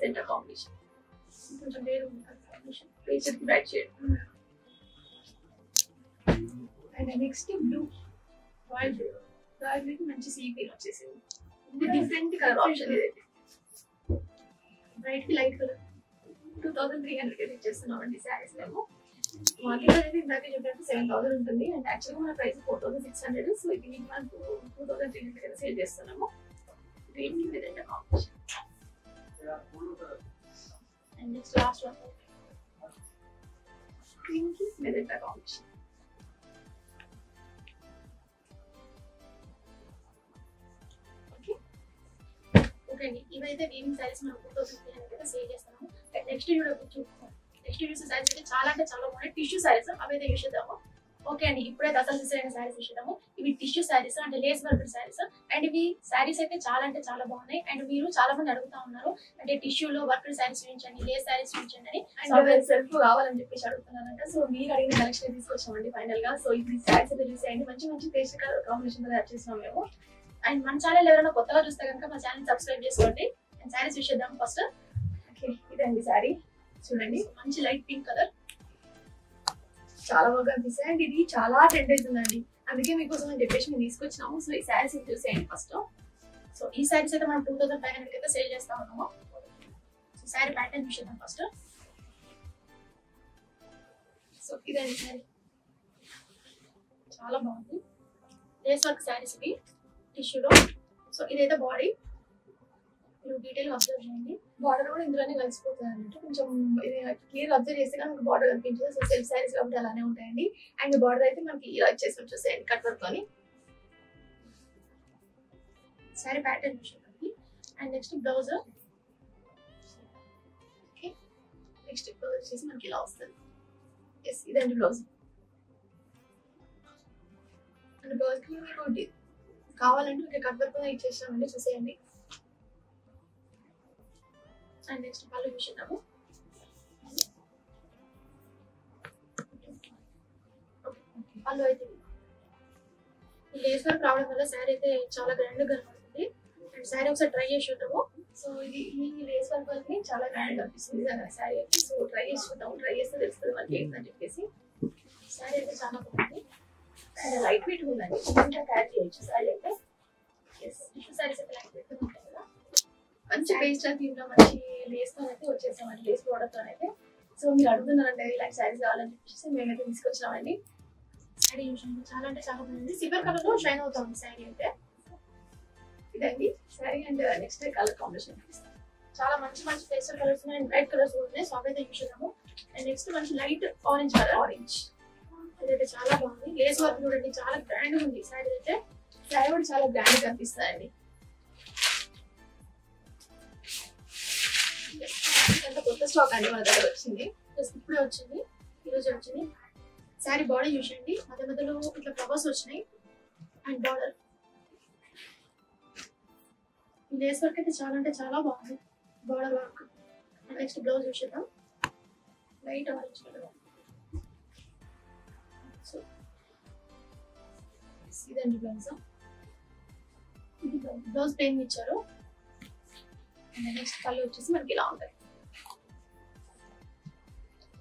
సెంటర్ కాంబినేషన్ కొంచెం వేరు ఉంది కాంబినేషన్, పేస్టల్ కి bright shade. And next blue, royal blue. Royal blue కి మంచి సీ గ్రీన్ వచ్చేసింది. ఇది డిఫరెంట్ కలర్ ఆప్షన్. ఇదైతే బ్రైట్ కి లైట్ కలర్ 2300 కి ఇచ్చేస్తున్నామండి శారీస్ మేము. మార్కెట్ అనేది ఇందాక చెప్పినట్టు 7000 ఉంటుంది. అండ్ యాక్చువల్గా మన ప్రైస్ 4600. సో ఇది మనకు 2300 సేల్ చేస్తున్నాము. గ్రీన్ కి విధంగా combination. And next last one green కి విధంగా కాంబినేషన్. ఓకే అండి, ఇవైతే వీవింగ్ సారీస్ మనం 2300 సేల్ చేస్తున్నాము. నెక్స్ట్ చూసే సారీస్ అయితే చాలా అంటే చాలా బాగున్నాయి. టిష్యూ సారీస్ అవైతే యూస్ చేద్దాము. ఓకే అండి, ఇప్పుడే దసరా సీజన్ అయిన సారీస్ యూస్ చేద్దాము. ఇవి టిష్యూ సారీస్ అంటే లేస్ వర్క్ సారీస్. అండ్ ఇవి సారీస్ అయితే చాలా అంటే చాలా బాగున్నాయి. అండ్ మీరు చాలా మంది అడుగుతా ఉన్నారు అంటే టిష్యూలో వర్క్ సారీస్ చూపించండి, లేస్ సారీస్ చూపించండి అని. అండ్ సెల్ఫ్ కావాలని చెప్పేసి అడుగుతున్నారంట. సో మీరు అడిగిన కలెక్షన్ తీసుకొచ్చామండి ఫైనల్ గా. సో ఇది సారీస్ అయితే చూసేయండి. మంచి మంచి పేస్ట్ కలర్ కాంబినేషన్ తయారు చేస్తున్నాం మేము. అండ్ మన ఛానల్ ఎవరైనా కొత్తగా చూస్తే కనుక మా ఛానల్ సబ్స్క్రైబ్ చేసుకోండి. అండ్ సారీస్ యూస్ చేద్దాం ఫస్ట్. ఓకే, ఇదండి సారీ చూడండి. మంచి లైట్ పింక్ కలర్, చాలా బాగా అనిపిస్తాయి. అండ్ ఇది చాలా ట్రెండ్ అవుతుందండి, అందుకే మీకోసం అని చెప్పేసి మేము తీసుకొచ్చినాము. సో ఈ శారీస్ చూసేయండి ఫస్ట్. సో ఈ శారీస్ అయితే మనం 2500 అయితే సేల్ చేస్తా ఉన్నాము. సో శారీ ప్యాటర్న్ చూసేద్దాం ఫస్ట్. సో ఇదండి శారీ, చాలా బాగుంది. లేస్ వర్క్ శారీస్ ఇవి టిష్యూలో. సో ఇదైతే బాడీ, మీరు డీటెయిల్ గా అబ్జర్వ్ చేయండి. బార్డర్ కూడా ఇందులోనే కలిసిపోతుంది అన్నట్టు. కొంచెం క్లియర్ అబ్జర్వ్ చేస్తే కానీ మనకు బార్డర్ కనిపించదు. సో సెల్ఫ్ శారీస్ కాబట్టి అలానే ఉంటాయండి. అండ్ బార్డర్ అయితే మనకి ఇలా వచ్చేసి చూసేయండి కట్ వర్క్ అని. శారీ ప్యాటర్న్ చూడండి. And next blouse. Okay, next blouse వచ్చేసి మనకి ఇలా వస్తుంది. ఎస్, ఇదండి బ్లౌజ్. అండ్ బ్లౌజ్ కి మీకు కావాలంటే మీకు కట్ వర్క్ ఇచ్చేసామండి, చూసేయండి. అండ్ నెక్స్ట్ పళ్ళు చూసేద్దాము. పళ్ళు అయితే లేస్ వర్క్ రావడం వల్ల శారీ అయితే చాలా గ్రాండ్ గా కనబడుతుంది. అండ్ శారీ ఒకసారి ట్రై చేసి చూద్దాము. సో ఇది ఈ లేస్ వర్క్ వల్ల చాలా గ్రాండ్ గా అనిపిస్తుంది శారీ అయితే. సో ట్రై చేసి చూద్దాము, ట్రై చేస్తే తెలుస్తుంది మనకి ఏంటని చెప్పేసి. శారీ అయితే చాలా బాగుంది అండ్ లైట్ వెయిట్ ఉందండి, ఇంకా క్యారీ చేయొచ్చు శారీ అయితే. శారీస్ అయితే లైట్ వెయిట్ ఉంటాయి కదా. మంచి పేస్ట్ థీమ్ లో మంచి లేస్ తో అయితే వచ్చేసామండి, లేస్ బోర్డర్ తో అయితే. సో మీరు అడుగుతున్నారంటే ఇలాంటి శారీస్ కావాలని చెప్పేసి మేమైతే తీసుకొచ్చినామండి. శారీ చాలా అంటే చాలా బాగుంది. సిల్వర్ కలర్ లో షైన్ అవుతా ఉంది శారీ అయితే. ఇదండి sari. And next colour combination చాలా మంచి మంచి పేస్టల్ కలర్స్ ఉన్నాయి అండ్ బ్రైట్ కలర్స్ ఉన్నాయి. సో అవైతే యూస్ చేద్దాము. అండ్ నెక్స్ట్ మంచి లైట్ ఆరెంజ్ కలర్, ఆరెంజ్ ఇదైతే చాలా బాగుంది. లేస్ వర్క్ చూడండి, చాలా గ్రాండ్ ఉంది శారీ అయితే. శారీ కూడా చాలా గ్రాండ్ గా అనిపిస్తాయండి. కొత్త స్టాక్ అండి మన దగ్గర వచ్చింది, ఇప్పుడే వచ్చింది, ఈరోజు వచ్చింది. శారీ బాడీ చూసండి, మధ్య మధ్యలో ఇట్లా ఫ్లవర్స్ వచ్చినాయి. అండ్ బార్డర్ లేస్ వర్క్ అయితే చాలా అంటే చాలా బాగుంది, border work. And next blouse చూసేద్దాం, లైట్ ఆరెంజ్ కలర్. సో ఇదండి బ్లౌజ్. ఇది బ్లౌజ్ ప్లెయిన్ ఇచ్చారు. అండ్ నెక్స్ట్ పళ్ళు వచ్చేసి మనకి ఇలా ఉంటుంది.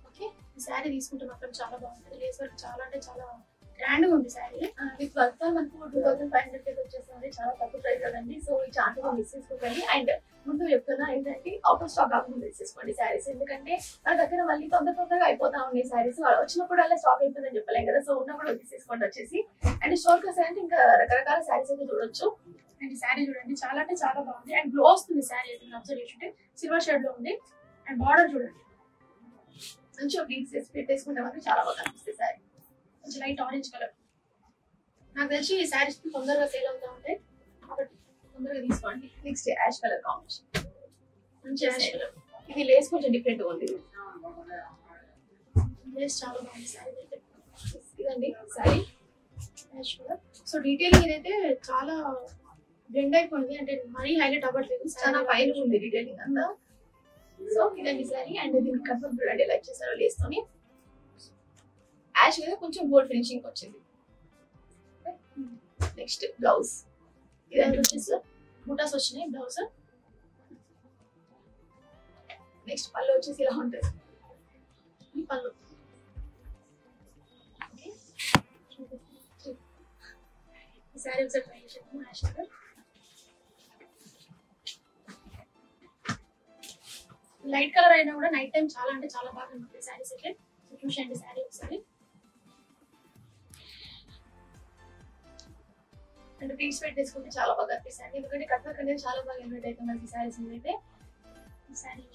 ఓకే, ఈ శారీ తీసుకుంటే మాత్రం చాలా బాగుంటుంది. లేస్ వర్క్ చాలా అంటే చాలా గ్రాండ్ గా ఉంది శారీ. విత్ వర్క్ మనకు 2500 వచ్చేస్తుంది, చాలా తక్కువ ప్రైస్ కదండి. సో ఈ ఛాన్స్ మిస్ చేసుకోండి. అండ్ ముందు చెప్తున్నా ఏంటంటే అవుట్ ఆఫ్ స్టాక్ కాకుండా మిస్ చేసుకోండి శారీస్, ఎందుకంటే మన దగ్గర మళ్ళీ తొందరగా అయిపోతా ఉన్నాయి శారీస్. వచ్చినప్పుడు అలా స్టాక్ అయిపోతుందని చెప్పలేం కదా. సో ఉన్నప్పుడు తీసేసుకోండి వచ్చేసి. అండ్ స్టోర్ కి అంటే ఇంకా రకరకాల శారీస్ అయితే చూడొచ్చు. అండ్ శారీ చూడండి, చాలా అంటే చాలా బాగుంది. అండ్ గ్లో వస్తుంది శారీ అయితే, అబ్జర్వ్ చేస్తుంటే సిల్వర్ షేడ్ లో ఉంది. అండ్ బార్డర్ చూడండి, మంచిగా ప్లీట్స్ వేసి పెట్టేసుకుంటే మనకి చాలా బాగా అనిపిస్తుంది శారీ. కొంచెం లైట్ ఆరెంజ్ కలర్. నాకు తెలిసి ఈ శారీస్ తొందరగా సేల్ అవుతా ఉంటాయి కాబట్టి తొందరగా తీసుకోండి. నెక్స్ట్ యాష్ కలర్ కాంబినేషన్, మంచి యాష్ కలర్. ఇది లేస్ కొంచెం డిఫరెంట్ గా ఉంది, లేస్ చాలా బాగుంది శారీ అయితే. ఇదండి sari ash colour. So detailing ఇదైతే చాలా బ్లెండ్ అయిపోయింది, అంటే మరీ హైలైట్ అవ్వట్లేదు, చాలా ఫైన్ ఉంది డీటెయిలింగ్ అంతా. సో ఇదండి శారీ. అండ్ దీనికి కన్ఫర్మ్ చూడండి ఎలా ఇచ్చేసారో లేస్తోని. యాష్ మీద కొంచెం గోల్డ్ ఫినిషింగ్ వచ్చింది. నెక్స్ట్ బ్లౌజ్ ఇదంతా వచ్చేసి బూటాస్ వచ్చినాయి బ్లౌజ్. నెక్స్ట్ పళ్ళు వచ్చేసి ఇలా ఉంటుంది ఈ పళ్ళు. ఈ శారీ ఒకసారి ట్రై చేద్దాము. యాష్ కలర్ లైట్ కలర్ అయినా కూడా నైట్ టైం చాలా అంటే చాలా బాగా ఉంటుంది శారీస్ అయితే. చూసండి శారీ ఒకసారి. అంటే పీస్ పెట్టి తీసుకుంటే చాలా బాగా అనిపిస్తుంది, ఎందుకంటే కట్ వర్క్ అనేది చాలా బాగా ఎలివేట్ అవుతుంది మనకి శారీస్ అయితే. శారీ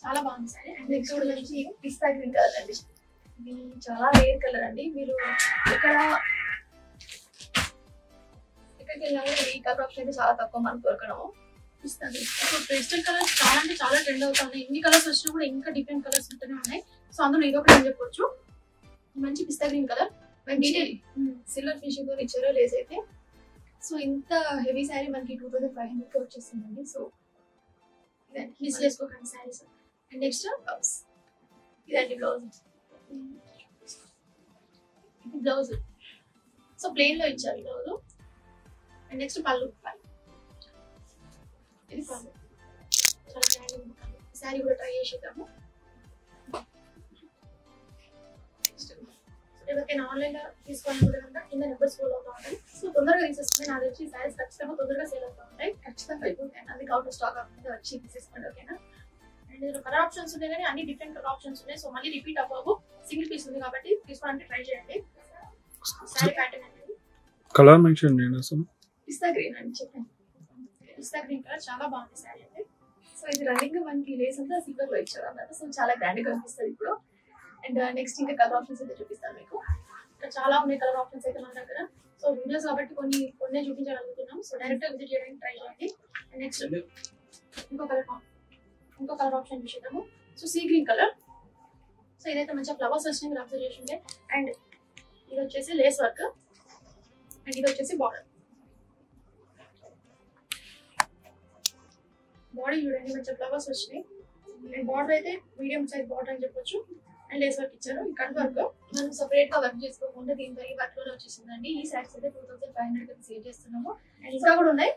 చాలా బాగుంది శారీ. అండ్ నెక్స్ట్ కూడా వచ్చి పిస్తా గ్రీన్ కలర్ అండి. ఇది చాలా రేర్ కలర్ అండి. మీరు ఎక్కడికి వెళ్ళినా కూడా ఈ కలర్ ఆప్షన్ అయితే చాలా తక్కువ మనకు దొరకడము. ఇస్తాను ఇప్పుడు పేస్టల్ కలర్స్ చాలా అంటే చాలా ట్రెండ్ అవుతా ఉన్నాయి. ఎన్ని కలర్స్ వచ్చినా కూడా ఇంకా డిఫరెంట్ కలర్స్ ఉంటూనే ఉన్నాయి. సో అందులో ఇది ఒకటి అని చెప్పొచ్చు. మంచి pista green colour, detail silver finishing తో ఇచ్చారో లేస్ అయితే. సో ఇంత హెవీ శారీ మనకి 2500 వచ్చేస్తుందండి. సో ఇదండి మిస్ చేసుకోకండి శారీస్. అండ్ నెక్స్ట్ బ్లౌజ్ ఇదండి బ్లౌజ్. ఇది బ్లౌజ్ సో ప్లెయిన్ లో ఇచ్చారు బ్లౌజ్. అండ్ నెక్స్ట్ పళ్ళు. ఇది పళ్ళు చాలా గ్రాండ్ ఉంది. శారీ కూడా ట్రై చేసేద్దాము. ఎవరికైనా ఆన్లైన్ లో తీసుకోవాలనుకుంటే కనుక కింద నెంబర్స్ ఫోలో అవుతా ఉంటాయి. సో తొందరగా తీసేసుకుని నాకు వచ్చి శారీస్ ఖచ్చితంగా తొందరగా సేల్ అవుతూ ఉంటాయి. ఖచ్చితంగా అయిపోతాయి. అందుకే అవుట్ ఆఫ్ స్టాక్ అవ్వకుండా వచ్చి తీసేసుకోండి, ఓకేనా. అండ్ ఇందులో కలర్ ఆప్షన్స్ ఉన్నాయి కానీ అన్ని డిఫరెంట్ కలర్ ఆప్షన్స్ ఉన్నాయి. సో మళ్ళీ రిపీట్ అవ్వవు, సింగిల్ పీస్ ఉంది కాబట్టి తీసుకోవడానికి ట్రై చేయండి. శారీ ప్యాటర్న్ అనేది కలర్ మెన్షన్ చేయండి. అసలు పిస్తా గ్రీన్ అని చెప్పండి. పిస్తా గ్రీన్ కలర్ చాలా బాగుంది శారీ అయితే. సో ఇది రన్నింగ్ మనకి లేస్ అంతా సిల్వర్ లో ఇచ్చారు అన్నమాట. సో చాలా గ్రాండ్ గా కనిపిస్తుంది ఇప్పుడు. అండ్ నెక్స్ట్ ఇంకా కలర్ ఆప్షన్స్ అయితే చూపిస్తాను మీకు. ఇక్కడ చాలా ఉన్నాయి కలర్ ఆప్షన్స్ అయితే మన దగ్గర. సో వీడియోస్ కాబట్టి కొన్ని చూపించగలుగుతున్నాం. సో డైరెక్ట్ గా విజిట్ చేయడానికి ట్రై చేయండి. అండ్ నెక్స్ట్ ఇంకో కలర్ ఆప్షన్ చూసేద్దాము. So sea green colour. So ఇదైతే మంచిగా ఫ్లవర్స్ వచ్చినాయి, మీరు అబ్జర్వ్ చేసిండే. అండ్ ఇది వచ్చేసి లేస్ వర్క్. అండ్ ఇది వచ్చేసి బార్డర్. బాడీ చూడండి మంచిగా ఫ్లవర్స్ వచ్చినాయి. అండ్ బార్డర్ అయితే మీడియం సైజ్ బార్డర్ అని చెప్పొచ్చు. అండ్ లేస్ వర్క్ ఇచ్చారు. ఈ కట్ వర్క్ మనం సపరేట్ గా వర్క్ చేసుకోకుండా దీంతో ఈ వర్క్ లోనే వచ్చేసిందండి. ఈ శారీస్ అయితే 2500 సేల్ చేస్తున్నాము. అండ్ ఇంకా కూడా ఉన్నాయి.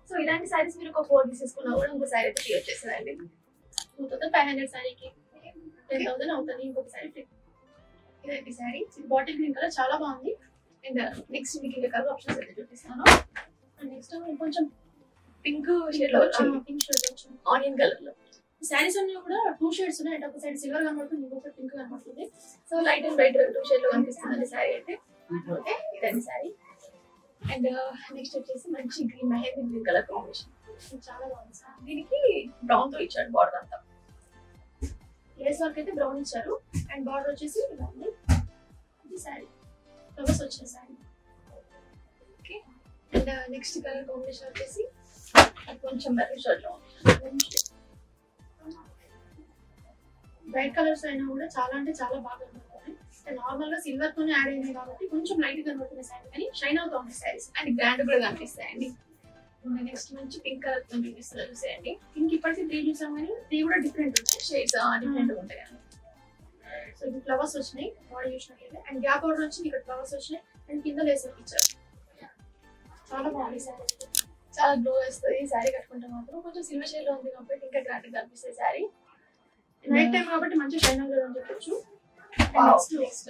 సో ఇలాంటి శారీస్ మీరు ఒక 4 తీసేసుకున్నా కూడా ఇంకో శారీ అయితే ఫ్రీ వచ్చేస్తుందండి. 2500 శారీకి 10,000 అవుతుంది. ఇంకొక శారీ ఫ్రీ. ఇదండి శారీ. బాటిల్ గ్రీన్ కలర్ చాలా బాగుంది. అండ్ నెక్స్ట్ మీకు ఇంకా కలర్ ఆప్షన్స్ అయితే చూపిస్తాను. అండ్ నెక్స్ట్ కొంచెం పింక్ షేడ్ లో వచ్చింది. పింక్ షేడ్ వచ్చింది ఆనియన్ కలర్ లో. శారీస్ అన్ని కూడా 2 షేడ్స్ ఉన్నాయి. అంటే ఒక సైడ్ సిల్వర్ కనబడుతుంది, ఇంకొక పింక్ కనబడుతుంది. So light and white 2 shade లో కనిపిస్తుంది శారీ అయితే. ఓకే ఇదండి శారీ. అండ్ నెక్స్ట్ వచ్చేసి మంచి green mehndi green colour combination చాలా బాగుంది సార్. దీనికి బ్రౌన్ తో ఇచ్చాడు బార్డర్ అంతా. లేస్ వర్క్ అయితే బ్రౌన్ ఇచ్చారు. అండ్ బార్డర్ వచ్చేసి ఇలా ఉంది. ఇది శారీ ఫ్లవర్స్ వచ్చిన sari. Okay and next colour combination వచ్చేసి కొంచెం మెరూన్ షేడ్ లో బ్రైట్ కలర్స్ అయినా కూడా చాలా అంటే చాలా బాగా కనబడుతున్నాయి. నార్మల్ గా సిల్వర్ తోనే యాడ్ అయినాయి కాబట్టి కొంచెం లైట్ కనబడుతున్న శారీ కానీ షైన్ అవుతా ఉంది శారీస్. అండ్ గ్రాండ్ కూడా కనిపిస్తాయండి. నెక్స్ట్ మంచి పింక్ కలర్ తో చూపిస్తారు చూసేయండి. పింక్ ఇప్పటికీ 3 చూసాం కానీ 3 కూడా డిఫరెంట్ ఉంటాయి, షేడ్స్ డిఫరెంట్ ఉంటాయి అండి. సో ఇది ఫ్లవర్స్ వచ్చినాయి బాడీ చూసినట్లయితే. అండ్ గ్యాప్ బార్డర్ వచ్చి ఇక్కడ ఫ్లవర్స్ వచ్చినాయి. అండ్ కింద లేస్ వర్క్ ఇచ్చారు. చాలా బాగుంది శారీ. చాలా గ్లో వేస్తుంది ఈ శారీ కట్టుకుంటే మాత్రం. కొంచెం సిల్వర్ షేడ్ లో ఉంది కాబట్టి ఇంకా గ్రాండ్ కనిపిస్తుంది శారీ. నైట్ టైం కాబట్టి మంచి షైన్ అవుతుంది అని చెప్పొచ్చు. Next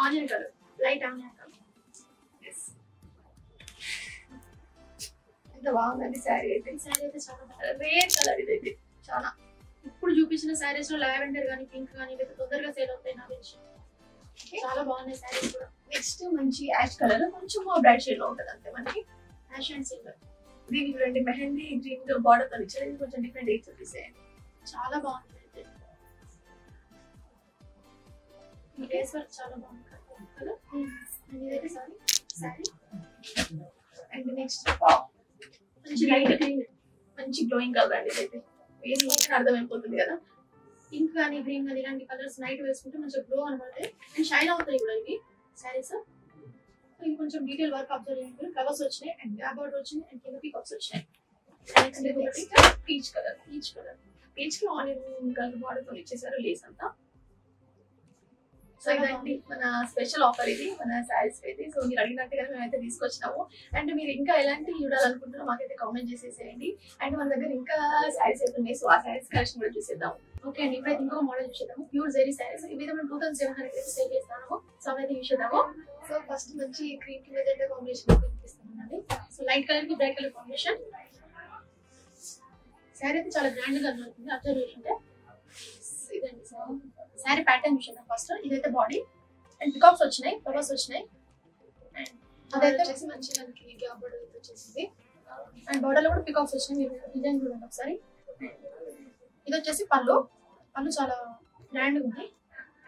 onion colour, light onion colour. ఎంత బాగుందండి శారీ అయితే. ఈ శారీ అయితే చాలా రేర్ కలర్. ఇదైతే చాలా ఇప్పుడు చూపించిన శారీస్ లో లావెండర్ కానీ పింక్ కానీ ఇవైతే తొందరగా సేల్ అవుతాయి నాకు తెలిసి. చాలా బాగున్నాయి శారీస్ కూడా. నెక్స్ట్ మంచి యాష్ కలర్, కొంచెం బ్రైట్ షేడ్ లో ఉంటుంది అంతే మనకి. Ash and silver. దీనికి చూడండి మెహందీ గ్రీన్ బార్డర్ తో ఇచ్చారు. ఇది కొంచెం డిఫరెంట్ ఎయిట్ చూపిస్తాయండి. చాలా బాగుంది అయితే. లేస్ వర్క్ చాలా బాగుంది కదా. ఇదైతే శారీ. అండ్ నెక్స్ట్ మంచి లైట్ గ్రీన్, మంచి గ్లోయింగ్ కలర్ అండి. ఇదైతే ఏది అర్థమైపోతుంది కదా. పింక్ కానీ గ్రీన్ కానీ ఇలాంటి కలర్స్ నైట్ వేసుకుంటే మంచిగా గ్లో అనబడతాయి. అండ్ షైన్ అవుతాయి కూడా ఇవి శారీస్. ఇది కొంచెం డీటెయిల్ వర్క్ అబ్జర్వ్ చేయండి. ఫ్లవర్స్ వచ్చినాయి అండ్ గ్యాప్ బార్డర్ వచ్చింది అండ్ కింద పీకాక్స్ వచ్చినాయి. Next peach colour. పీచ్ కి ఆనియన్ కలర్ బార్డర్ తో ఇచ్చేసారు లేస్ అంతా. సో ఇదండి మన స్పెషల్ ఆఫర్ ఇది మన శారీస్ అయితే. సో మీరు అడిగినట్టుగా మేమైతే తీసుకొచ్చినాము. అండ్ మీరు ఇంకా ఎలాంటి చూడాలనుకుంటున్నా మాకైతే కామెంట్ చేసేసేయండి. అండ్ మన దగ్గర ఇంకా శారీస్ అయితే ఉన్నాయి. సో ఆ శారీస్ కలెక్షన్ కూడా చూసేద్దాం. ఓకే అండి, ఇప్పుడైతే ఇంకొక మోడల్ చూసేద్దాము. ప్యూర్ జెరీ శారీస్ ఇవి మనం 2700 అయితే సేల్ చేస్తాము. సో అవైతే చూసేద్దాము. సో ఫస్ట్ మంచి గ్రీన్ కి మెజెంటా కాంబినేషన్ చూపిస్తామండి. సో లైట్ కలర్ కి బ్రైట్ కలర్ కాంబినేషన్. శారీ అయితే చాలా గ్రాండ్ గా ఉంటుంది. అబ్జర్వ్ చేస్తుంటే ఇదండి శారీ ప్యాటర్న్ చూసేద్దాం ఫస్ట్. ఇదైతే బాడీ అండ్ పికాక్స్ వచ్చినాయి, ఫ్లవర్స్ వచ్చినాయి. అండ్ అదైతే వచ్చేసి మంచి మనకి గ్యాప్ బోర్డర్ అయితే వచ్చేసింది. అండ్ బోర్డర్ లో కూడా పికాక్స్ వచ్చినాయి. మీరు డిజైన్ చూడండి ఒకసారి. ఇది వచ్చేసి పళ్ళు చాలా గ్రాండ్ ఉంది.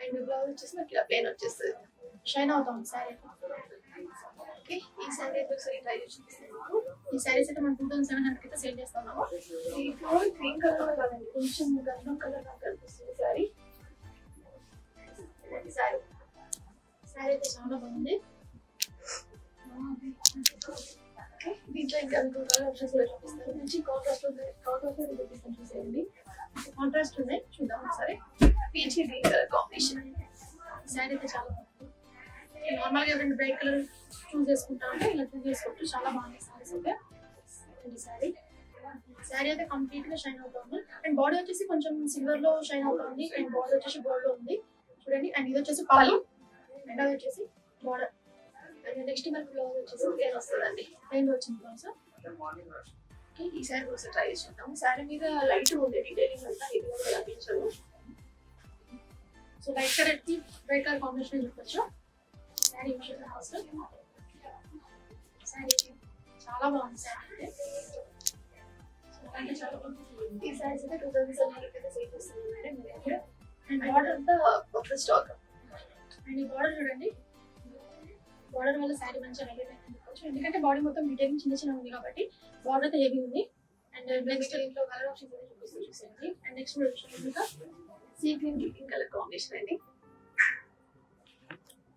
అండ్ బ్లౌజ్ వచ్చేసి మనకి ఇలా ప్లేన్ వచ్చేస్తుంది, షైన్ అవుతుంది శారీ. ఓకే, ఈ శారీ అయితే ఒకసారి ట్రై చేసి చూపిస్తాను. ఈ శారీస్ అయితే మనం 2700 అయితే సేల్ చేస్తున్నాము. ఈ ఫ్లోర్ గ్రీన్ కలర్ కాదండి, కొంచెం గంధం కలర్ నాకు కనిపిస్తుంది శారీ. శారీ అయితే చాలా బాగుంది. దీంట్లో ఇంకా మీకు కలర్ ఆప్షన్స్ కూడా చూపిస్తాను. మంచి కాంట్రాస్ట్ చూపిస్తాను, చూసేయండి. కాంట్రాస్ట్ ఉన్నాయి, చూద్దాం ఒకసారి. Peach green colour combination. Sari అయితే చాలా బాగుంది. నార్మల్ గా ఎవరైనా బ్రైట్ కలర్ చూస్ చేసుకుంటా అంటే ఇలా చూస్ చేసుకోవచ్చు. చాలా బాగుంది శారీస్ అయితే. శారీ అయితే కంప్లీట్ గా షైన్ అవుతుంది. అండ్ బాడీ వచ్చేసి కొంచెం సిల్వర్ లో షైన్ అవుతుంది. అండ్ బాడీ వచ్చేసి గోల్డ్ లో ఉంది చూడండి. అండ్ ఇది వచ్చేసి పళ్ళు, అండ్ అది వచ్చేసి బార్డర్. అండ్ నెక్స్ట్ మనకి బ్లౌజ్ వచ్చేసి ప్లేన్ వస్తుందండి, ప్లేన్ వచ్చింది బ్లౌజ్. ఓకే, ఈ శారీ కూడా ట్రై చేసి చూద్దాం. శారీ మీద లైట్ ఉంది, డీటెయిలింగ్ అంతా ఇది కూడా కనిపించదు. సో లైట్ కలర్ కి బ్రైట్ కలర్ కాంబినేషన్ చూడొచ్చు. శారీ ఫస్ట్ శారీ చాలా బాగుంది. శారీ అంటే చాలా బాగుంది. ఈ శారీస్ అయితే 2700 అయితే సేల్ చేస్తుంది మేడం. అండ్ బార్డర్ అంతా ఒక స్టాక్. అండ్ ఈ బార్డర్ చూడండి, బార్డర్ వల్ల శారీ మంచిగా హైలైట్ అయితే చెప్పచ్చు. ఎందుకంటే బాడీ మొత్తం డీటెయిలింగ్ చిన్న ఉంది కాబట్టి బార్డర్ అయితే హెవీ ఉంది. అండ్ నెక్స్ట్ ఇంట్లో కలర్ ఆప్షన్స్ అయితే చూపిస్తూ చూసేయండి. అండ్ నెక్స్ట్ కూడా ఇంకా సీ గ్రీన్ కలర్ కాంబినేషన్ అండి,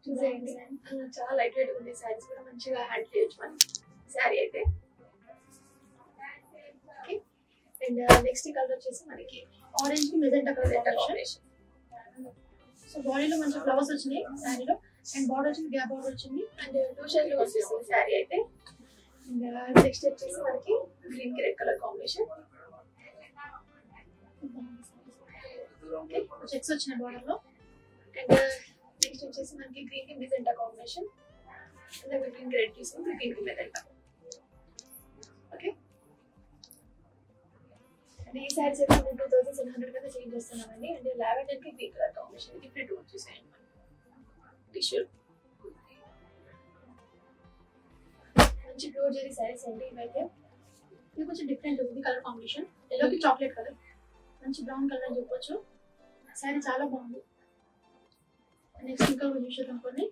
చూసేయండి. చాలా లైట్ వెయిట్ ఉంది. శారీస్ కూడా మంచిగా హ్యాండ్ చేయొచ్చు మనం శారీ అయితే. ఓకే, అండ్ నెక్స్ట్ కలర్ వచ్చేసి మనకి ఆరెంజ్ కి మెజెంటా కలర్ కాంబినేషన్. సో బాడీలో మంచి ఫ్లవర్స్ వచ్చినాయి శారీలో. అండ్ బార్డర్ వచ్చింది, గ్యాప్ బార్డర్ వచ్చింది. అండ్ 2 షేడ్ లో వచ్చేసింది శారీ అయితే. అండ్ నెక్స్ట్ వచ్చేసి మనకి గ్రీన్ కి రెడ్ కలర్ కాంబినేషన్. చెక్స్ వచ్చినాయి బార్డర్ లో. అండ్ నెక్స్ట్ వచ్చేసి మనకి గ్రీన్ కి మెజెంటా కాంబినేషన్. అండ్ గ్రీన్ కి రెడ్ తీసుకుంటే గ్రీన్ కి మెజెంటా. ఓకే, అండ్ ఈ శారీస్ అయితే 2700 అయితే సేల్ చేస్తున్నామండి. అండ్ లావెండర్ కి గ్రీన్ కలర్ కాంబినేషన్ డిఫరెంట్ వచ్చేసాయండి. టిష్యూ మంచి ప్యూర్ జెరీ శారీస్ అండి ఇవైతే. ఇది కొంచెం డిఫరెంట్ ఉంది కలర్ కాంబినేషన్. ఎల్లోకి చాక్లెట్ కలర్, మంచి బ్రౌన్ కలర్ అని చెప్పొచ్చు. శారీ చాలా బాగుంది. నెక్స్ట్ ఇంకా చూసేద్దాం కొన్ని.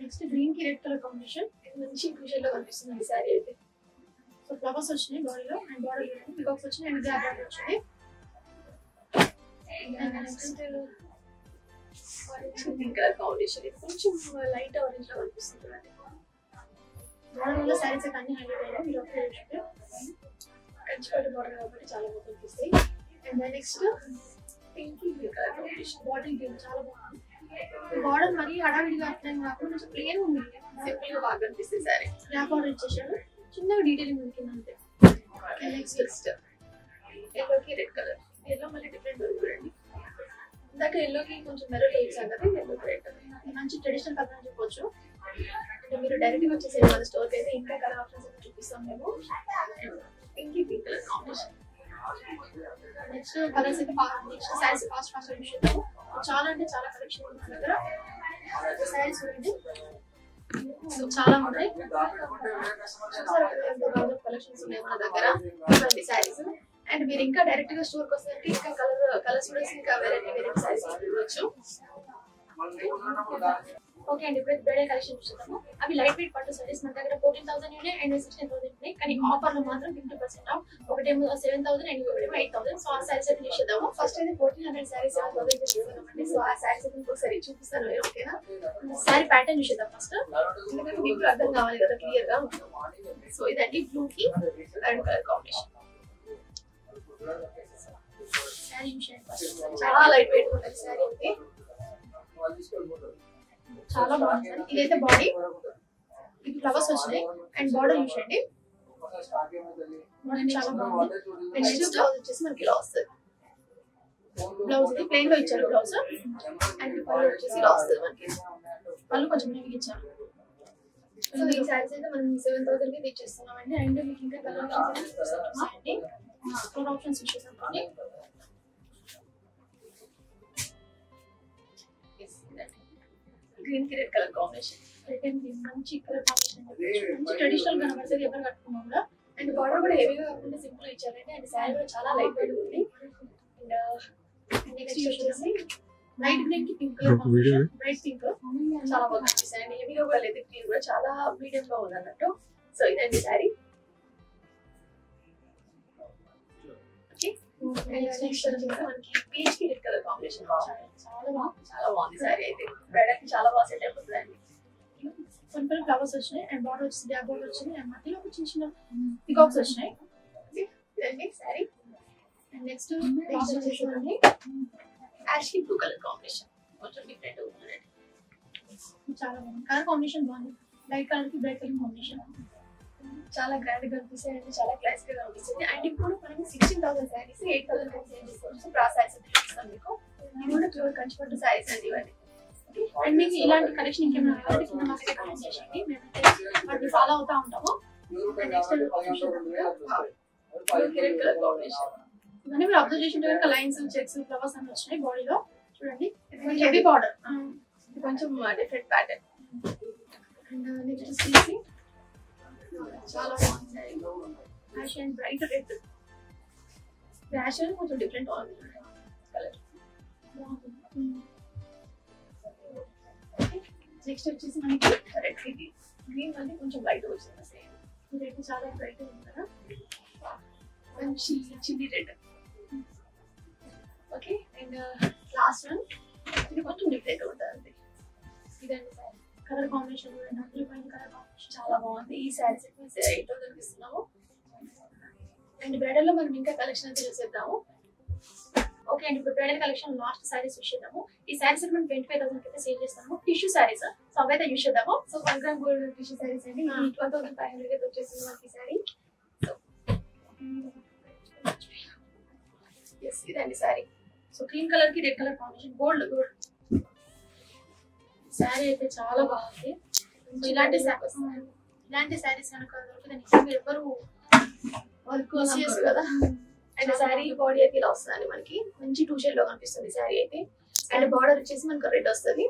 నెక్స్ట్ గ్రీన్ కి రెడ్ కలర్ కాంబినేషన్. ఇది మంచి ఫ్యూచర్ లో కనిపిస్తుంది శారీ అయితే. సో ఫ్లవర్స్ వచ్చినాయి బాడీలో. అండ్ బాడీ పికాక్స్ వచ్చినాయి. అండ్ గ్యాప్ బార్డర్ వచ్చింది. Next orange green colour combination. ఇది కొంచెం లైట్ ఆరెంజ్ లో కనిపిస్తుంది. బార్డర్ వల్ల శారీస్ అయితే అన్ని హైలైట్ అయ్యాయి. మీరు ఒకసారి చూస్తే కంచిపట్టు బార్డర్ కాబట్టి చాలా బాగా కనిపిస్తాయి. And next pink green colour combination. Bottle green చాలా బాగుంది. బార్డర్ మరీ హడావిడిగా అర్థం కాకుండా కొంచెం ప్లేన్ ఉంది, సింపుల్ గా బాగా కనిపిస్తుంది శారీ. గ్యాప్ బార్డర్ ఇచ్చేసాడు, చిన్నగా డీటెయిలింగ్ ఉంది అంతే. నెక్స్ట్ ఎల్లోకి రెడ్ కలర్. ఎల్లో మళ్ళీ డిఫరెంట్ ఉంది చూడండి. ఇందాక ఎల్లోకి కొంచెం మెరూన్ ఇచ్చాం కదా, ఎల్లోకి రెడ్. మంచి ట్రెడిషనల్ కలర్ అని చెప్పొచ్చు. అంటే మీరు డైరెక్ట్ గా వచ్చేసి మన స్టోర్కి అయితే ఇంకా కలర్ ఆప్షన్స్ అయితే చూపిస్తాం మేము. Pink green colour combination. Next colours అయితే నెక్స్ట్ శారీస్ ఫాస్ట్ చూపిస్తాము. చాలా అంటే చాలా కలెక్షన్ ఉంది మన దగ్గర. శారీస్ చూడండి, సో చాలా ఉన్నాయి. కలెక్షన్స్ ఉన్నాయి మన దగ్గర ఇలాంటి శారీస్. అండ్ మీరు ఇంకా డైరెక్ట్ గా స్టోర్ కి వస్తే ఇంకా కలర్స్ కూడా ఇంకా వెరైటీ శారీస్ చూడవచ్చు. ఓకే అండి, ఇప్పుడు బ్రైడల్ కలెక్షన్ చూస్తాము. అవి లైట్ వెయిట్ పట్టు సారీస్ మన దగ్గర 14,000 ఉన్నాయి అండ్ 16,000 ఉన్నాయి. కానీ ఆఫర్ లో మాత్రం 50% ఆఫ్. ఒకటేమో 7,000 అండ్ ఇంకొకటేమో 8,000. సో ఆ సారీస్ అయితే చూసేద్దాము. ఫస్ట్ అయితే 1400 సారీస్ 7,000 చూస్తున్నామండి. సో ఆ సారీస్ అయితే ఇంకొకసారి చూపిస్తాను, ఓకేనా? సారీ ప్యాటర్న్ చూసేద్దాం ఫస్ట్, ఎందుకంటే మీకు అర్థం కావాలి కదా క్లియర్ గా. సో ఇదండి బ్లూ కి రెడ్ కలర్ కాంబినేషన్ సారీ. చాలా లైట్ వెయిట్ ఉంటుంది సారీ. అయితే చాలా బాగుంది. ఇదైతే బాడీ, ఇది ఫ్లవర్స్ వచ్చినాయి అండ్ బార్డర్ చూసండి, చాలా బాగుంది. నెక్స్ట్ బ్లౌజ్ వచ్చేసి మనకి ఇలా వస్తుంది. బ్లౌజ్ ఇది ప్లెయిన్ లో ఇచ్చారు బ్లౌజ్ అండ్ పళ్ళు వచ్చేసి ఇలా వస్తుంది మనకి. పళ్ళు కొంచెం హెవీ ఇచ్చారు. సో ఈ సారీస్ అయితే మనం 7,000 కి తెచ్చేస్తున్నామండి. అండ్ మీకు ఇంకా కలర్ ఆప్షన్స్ చూసేసాం. గ్రీన్ కి red colour combination, red and green మంచి కలర్ కాంబినేషన్, మంచి ట్రెడిషనల్ కనబడుతుంది ఎవరు కట్టుకున్నా కూడా. అండ్ బార్డర్ కూడా హెవీగా కాకుండా సింపుల్ గా ఇచ్చారండి. అండ్ శారీ కూడా చాలా లైట్ వెయిట్ ఉంది. అండ్ నెక్స్ట్ వచ్చేసి లైట్ గ్రీన్ కి pink colour combination, bright pink, చాలా బాగా కనిపిస్తాయి. అండ్ హెవీగా కూడా లేదు, గ్రీన్ కూడా చాలా మీడియం గా ఉంది అన్నట్టు. సో ఇదండి శారీ. మనకి పీచ్ కి రెడ్ కలర్ కాంబినేషన్ చాలా బాగుంది శారీ అయితే. బ్రైడల్ చాలా బాగా సెట్ అయిపోతుంది అండి. కొన్ని ఫ్లవర్స్ వచ్చినాయి అండ్ బార్డర్ వచ్చి డ్యాబ్ బార్డర్ వచ్చింది అండ్ మధ్యలో చిన్న చిన్న పికాక్స్ వచ్చినాయి. ఇదండి శారీ. అండ్ నెక్స్ట్ వచ్చేసి యాష్ బ్లూ కలర్ కాంబినేషన్, కొంచెం డిఫరెంట్ ఉంది. చాలా బాగుంది కలర్ కాంబినేషన్, బాగుంది. లైట్ కలర్ కి బ్రైట్ కలర్ కాంబినేషన్ చాలా గ్రాండ్ గా కనిపిస్తాయి అండ్ చాలా క్లాస్ గా కనిపిస్తుంది. అండ్ ఇప్పుడు మనకి 16,000 శారీస్ 8,000 సేల్ చేసుకోవచ్చు. ఇప్పుడు ఆ శారీస్ చూపిస్తాం మీకు. ఇది కూడా ప్యూర్ కంచిపట్టు శారీస్ అండి ఇవన్నీ. అండ్ మీకు ఇలాంటి కలెక్షన్ ఇంకేమైనా కావాలంటే కింద మాకైతే కామెంట్ చేయండి, మేమైతే వాటిని ఫాలో అవుతా ఉంటాము. నెక్స్ట్ రెడ్ కలర్ కాంబినేషన్ ఇవన్నీ మీరు అబ్జర్వ్ చేసిన కనుక లైన్స్, చెక్స్, ఫ్లవర్స్ అన్ని వచ్చినాయి బాడీలో. చూడండి హెవీ బార్డర్, ఇది కొంచెం డిఫరెంట్ ప్యాటర్న్. అండ్ నెక్స్ట్ వచ్చేసి చాలా బాగుంది. Ash and bright red, ash and కొంచెం డిఫరెంట్ బాగుంది కలర్. నెక్స్ట్ వచ్చేసి మనకి రెడ్ గ్రీన్ మళ్ళీ కొంచెం లైట్ వచ్చింది. సేమ్ రెడ్ చాలా బ్రైట్ ఉంది కదా, మంచి chilli red. Okay and last one ఇది కొంచెం డిఫరెంట్ ఉంటుంది. ఇదండి sorry colour combination, colour combination చాలా బాగుంది. ఈ శారీస్ 8,000 ఇస్తున్నాము. అండ్ బ్రైడల్ లో మనం ఇంకా కలెక్షన్ అయితే చూసేద్దాము. ఓకే అండి, ఇప్పుడు బ్రైడల్ కలెక్షన్ లాస్ట్ శారీస్ చూసేద్దాము. ఈ శారీస్ మనం 25,000 అయితే సేల్ చేస్తాము. టిష్యూ శారీస్, సో అవైతే చూసేద్దాము. So 1 gram gold tissue saris అండి. 12,500 అయితే వచ్చేసింది మనకి శారీ. సో ఎస్ ఇదండి శారీ. సో క్రీమ్ కలర్ కి red colour combination, gold sari అయితే చాలా బాగుంది. ఇలాంటి శారీస్ కనుక దొరికితే ఎవరు వర్క్ చేయరు కదా. అండ్ శారీ బాడీ అయితే ఇలా వస్తుంది మనకి, మంచి 2 షేడ్ లో కనిపిస్తుంది శారీ అయితే. అండ్ బార్డర్ వచ్చేసి మనకు రెడ్ వస్తుంది,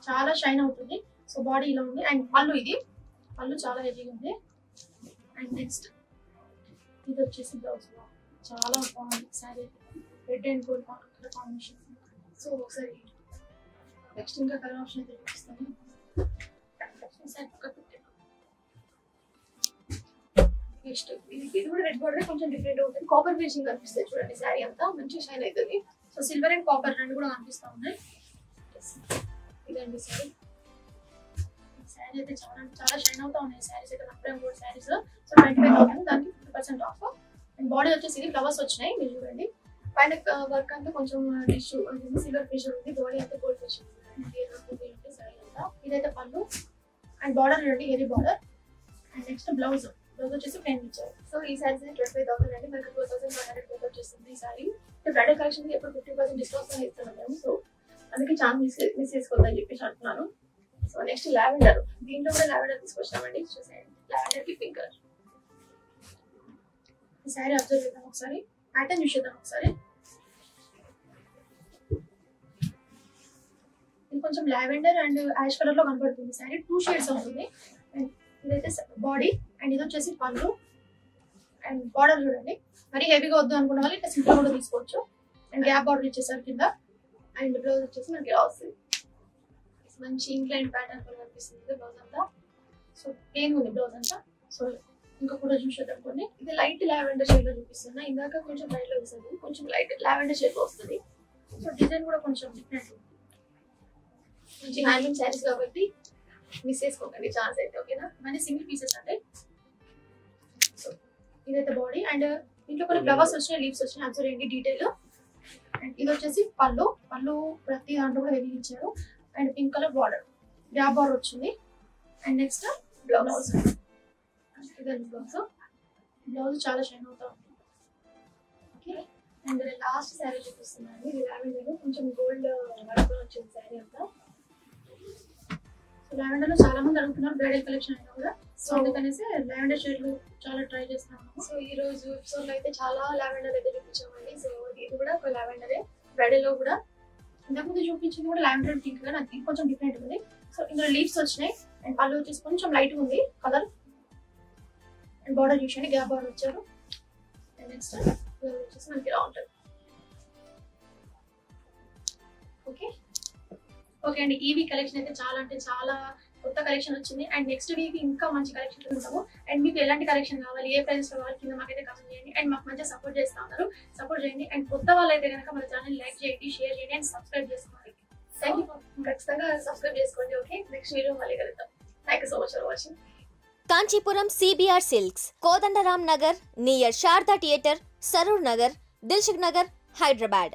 చాలా షైన్ అవుతుంది. సో బాడీ ఇలా ఉంది. అండ్ పళ్ళు చాలా హెవీగా ఉంది. అండ్ నెక్స్ట్ ఇది వచ్చేసి బ్లౌజ్, చాలా బాగుంది శారీ అయితే. Red and gold colour combination. So ఒకసారి నెక్స్ట్ ఇంకా కలర్ ఆప్షన్ అయితే చూపిస్తాను. నెక్స్ట్ ఇది కూడా రెడ్ బార్డర్ కొంచెం డిఫరెంట్ ఉంటుంది. కాపర్ ఫినిషింగ్ కనిపిస్తుంది చూడండి. శారీ అంతా మంచి షైన్ అవుతుంది. సో సిల్వర్ అండ్ కాపర్ రెండు కూడా కనిపిస్తూ ఉన్నాయి. ఇదండి శారీ. శారీ అయితే చాలా షైన్ అవుతా ఉన్నాయి శారీస్ అయితే. 1 గ్రామ్ గోల్డ్ శారీస్. సో 25,000, దానికి 50% ఆఫ్. అండ్ బాడీ వచ్చేసి ఇది ఫ్లవర్స్ వచ్చినాయి మీరు చూడండి. పైన వర్క్ అంతా కొంచెం టిష్యూ సిల్వర్ ఫినిషింగ్ ఉంది. బాడీ అంతా గోల్డ్ ఫినిషింగ్ ఉంది. ఇదైతే పళ్ళు అండ్ బార్డర్ చూడండి, heavy border. And next blouse వచ్చేసి ప్లెయిన్ ఇచ్చారు. సో ఈ శారీస్ 25,000 అండి. మనకి 4,500 వచ్చేస్తుంది ఈ శారీ. బ్రైడల్ కలెక్షన్ ఎప్పుడు 50% డిస్కౌంట్ ఇస్తున్నాం మేము. సో అందుకే ఛాన్స్ మిస్ చేసుకోవద్దని చెప్పేసి అంటున్నాను. సో నెక్స్ట్ లావెండర్, దీంట్లో కూడా లావెండర్ తీసుకొచ్చామండి. చూసేయండి, లావెండర్ కి పింక్ కలర్. ఈ శారీ అబ్జర్వ్ చేద్దాం ఒకసారి, ప్యాటర్న్ చూసేద్దాం ఒకసారి. ఇది కొంచెం లావెండర్ అండ్ యాష్ కలర్ లో కనబడుతుంది శారీ. 2 షేడ్స్ ఉంటుంది. అండ్ ఇదైతే బాడీ అండ్ ఇది వచ్చేసి పళ్ళు. అండ్ బార్డర్ చూడండి, మరి హెవీగా వద్దు అనుకున్న వాళ్ళు ఇట్లా సింపుల్ కూడా తీసుకోవచ్చు. అండ్ గ్యాప్ బార్డర్ ఇచ్చేసారు కింద. అండ్ బ్లౌజ్ వచ్చేసి మనకి ఇలా వస్తుంది. మంచి ఇంక్లైన్ ప్యాటర్న్ కూడా కనిపిస్తుంది బ్లౌజ్ అంతా. సో ప్లెయిన్ ఉంది బ్లౌజ్ అంతా. సో ఇంకా కూడా చూసేద్దాం కొన్ని. ఇది లైట్ లావెండర్ షేడ్ లో చూపిస్తున్నా. ఇందాక కొంచెం లైట్ లో వస్తుంది, కొంచెం లైట్ లావెండర్ షేడ్ లో వస్తుంది. సో డిజైన్ కూడా కొంచెం డిఫరెంట్. మంచి హ్యాండ్లూమ్ శారీస్ కాబట్టి మిస్ చేసుకోకండి ఛాన్స్ అయితే. ఓకేనా, మంచి సింగిల్ పీసెస్ అంటే. సో ఇదైతే బాడీ అండ్ ఇంట్లో కొన్ని ఫ్లవర్స్ వచ్చినాయి, లీవ్స్ వచ్చినాయి, అబ్జర్వ్ చేయండి డీటెయిల్. అండ్ ఇది వచ్చేసి పళ్ళు ప్రతి దాంట్లో కూడా హెవీ ఇచ్చారు. And pink colour border, gap border వచ్చింది. అండ్ నెక్స్ట్ బ్లౌజ్, బ్లౌజ్ చాలా షైన్ అవుతా ఉంది. ఓకే, అండ్ లాస్ట్ శారీ చూపిస్తున్నాను. ఇది లావెండర్, కొంచెం గోల్డ్ వర్క్ వచ్చింది శారీ అంతా. సో లావెండర్ లో చాలా మంది అడుగుతున్నారు బ్రైడల్ కలెక్షన్ అయినా కూడా, సో అందుకనేసి లావెండర్ షేడ్లు చాలా ట్రై చేస్తున్నాము. సో ఈ రోజు ఎపిసోడ్ లో అయితే చాలా లావెండర్ అయితే చూపించామండి. సో ఇది కూడా ఒక లావెండరే, బ్రైడల్ లో కూడా. ఇంతకుముందు చూపించింది కూడా లావెండర్ పింక్ గా, నాకు కొంచెం డిఫరెంట్ ఉంది. సో ఇందులో లీవ్స్ వచ్చినాయి అండ్ పళ్ళు వచ్చేసి కొంచెం లైట్ ఉంది కలర్. అండ్ బార్డర్ చూసండి, గ్యాప్ బార్డర్ వచ్చారు. అండ్ నెక్స్ట్ వచ్చేసి మనకి ఇలా ఉంటుంది. ఓకే ఓకే అండి, ఈ వీక్ కలెక్షన్ అయితే చాలా అంటే చాలా కొత్త కలెక్షన్ వచ్చింది. అండ్ నెక్స్ట్ వీక్ ఇంకా మంచి కలెక్షన్ ఉంటాము. అండ్ మీకు ఎలాంటి కలెక్షన్ కావాలి, ఏ ప్రైస్ కావాలి కింద మాకైతే కమెంట్ చేయండి. అండ్ మాకు మంచిగా సపోర్ట్ చేస్తూ ఉన్నారు, సపోర్ట్ చేయండి. అండ్ కొత్త వాళ్ళు అయితే కనుక మన ఛానల్ లైక్ చేయండి, షేర్ చేయండి అండ్ సబ్స్క్రైబ్ చేసుకోండి. థ్యాంక్ యూ, ఖచ్చితంగా సబ్స్క్రైబ్ చేసుకోండి. ఓకే, నెక్స్ట్ వీడియో మళ్ళీ కలుద్దాం. Thank you so much for watching. Kanchipuram CBR silks, Kodandaram Nagar near Sharada theatre, Saroor Nagar, Dilsukh Nagar, Hyderabad.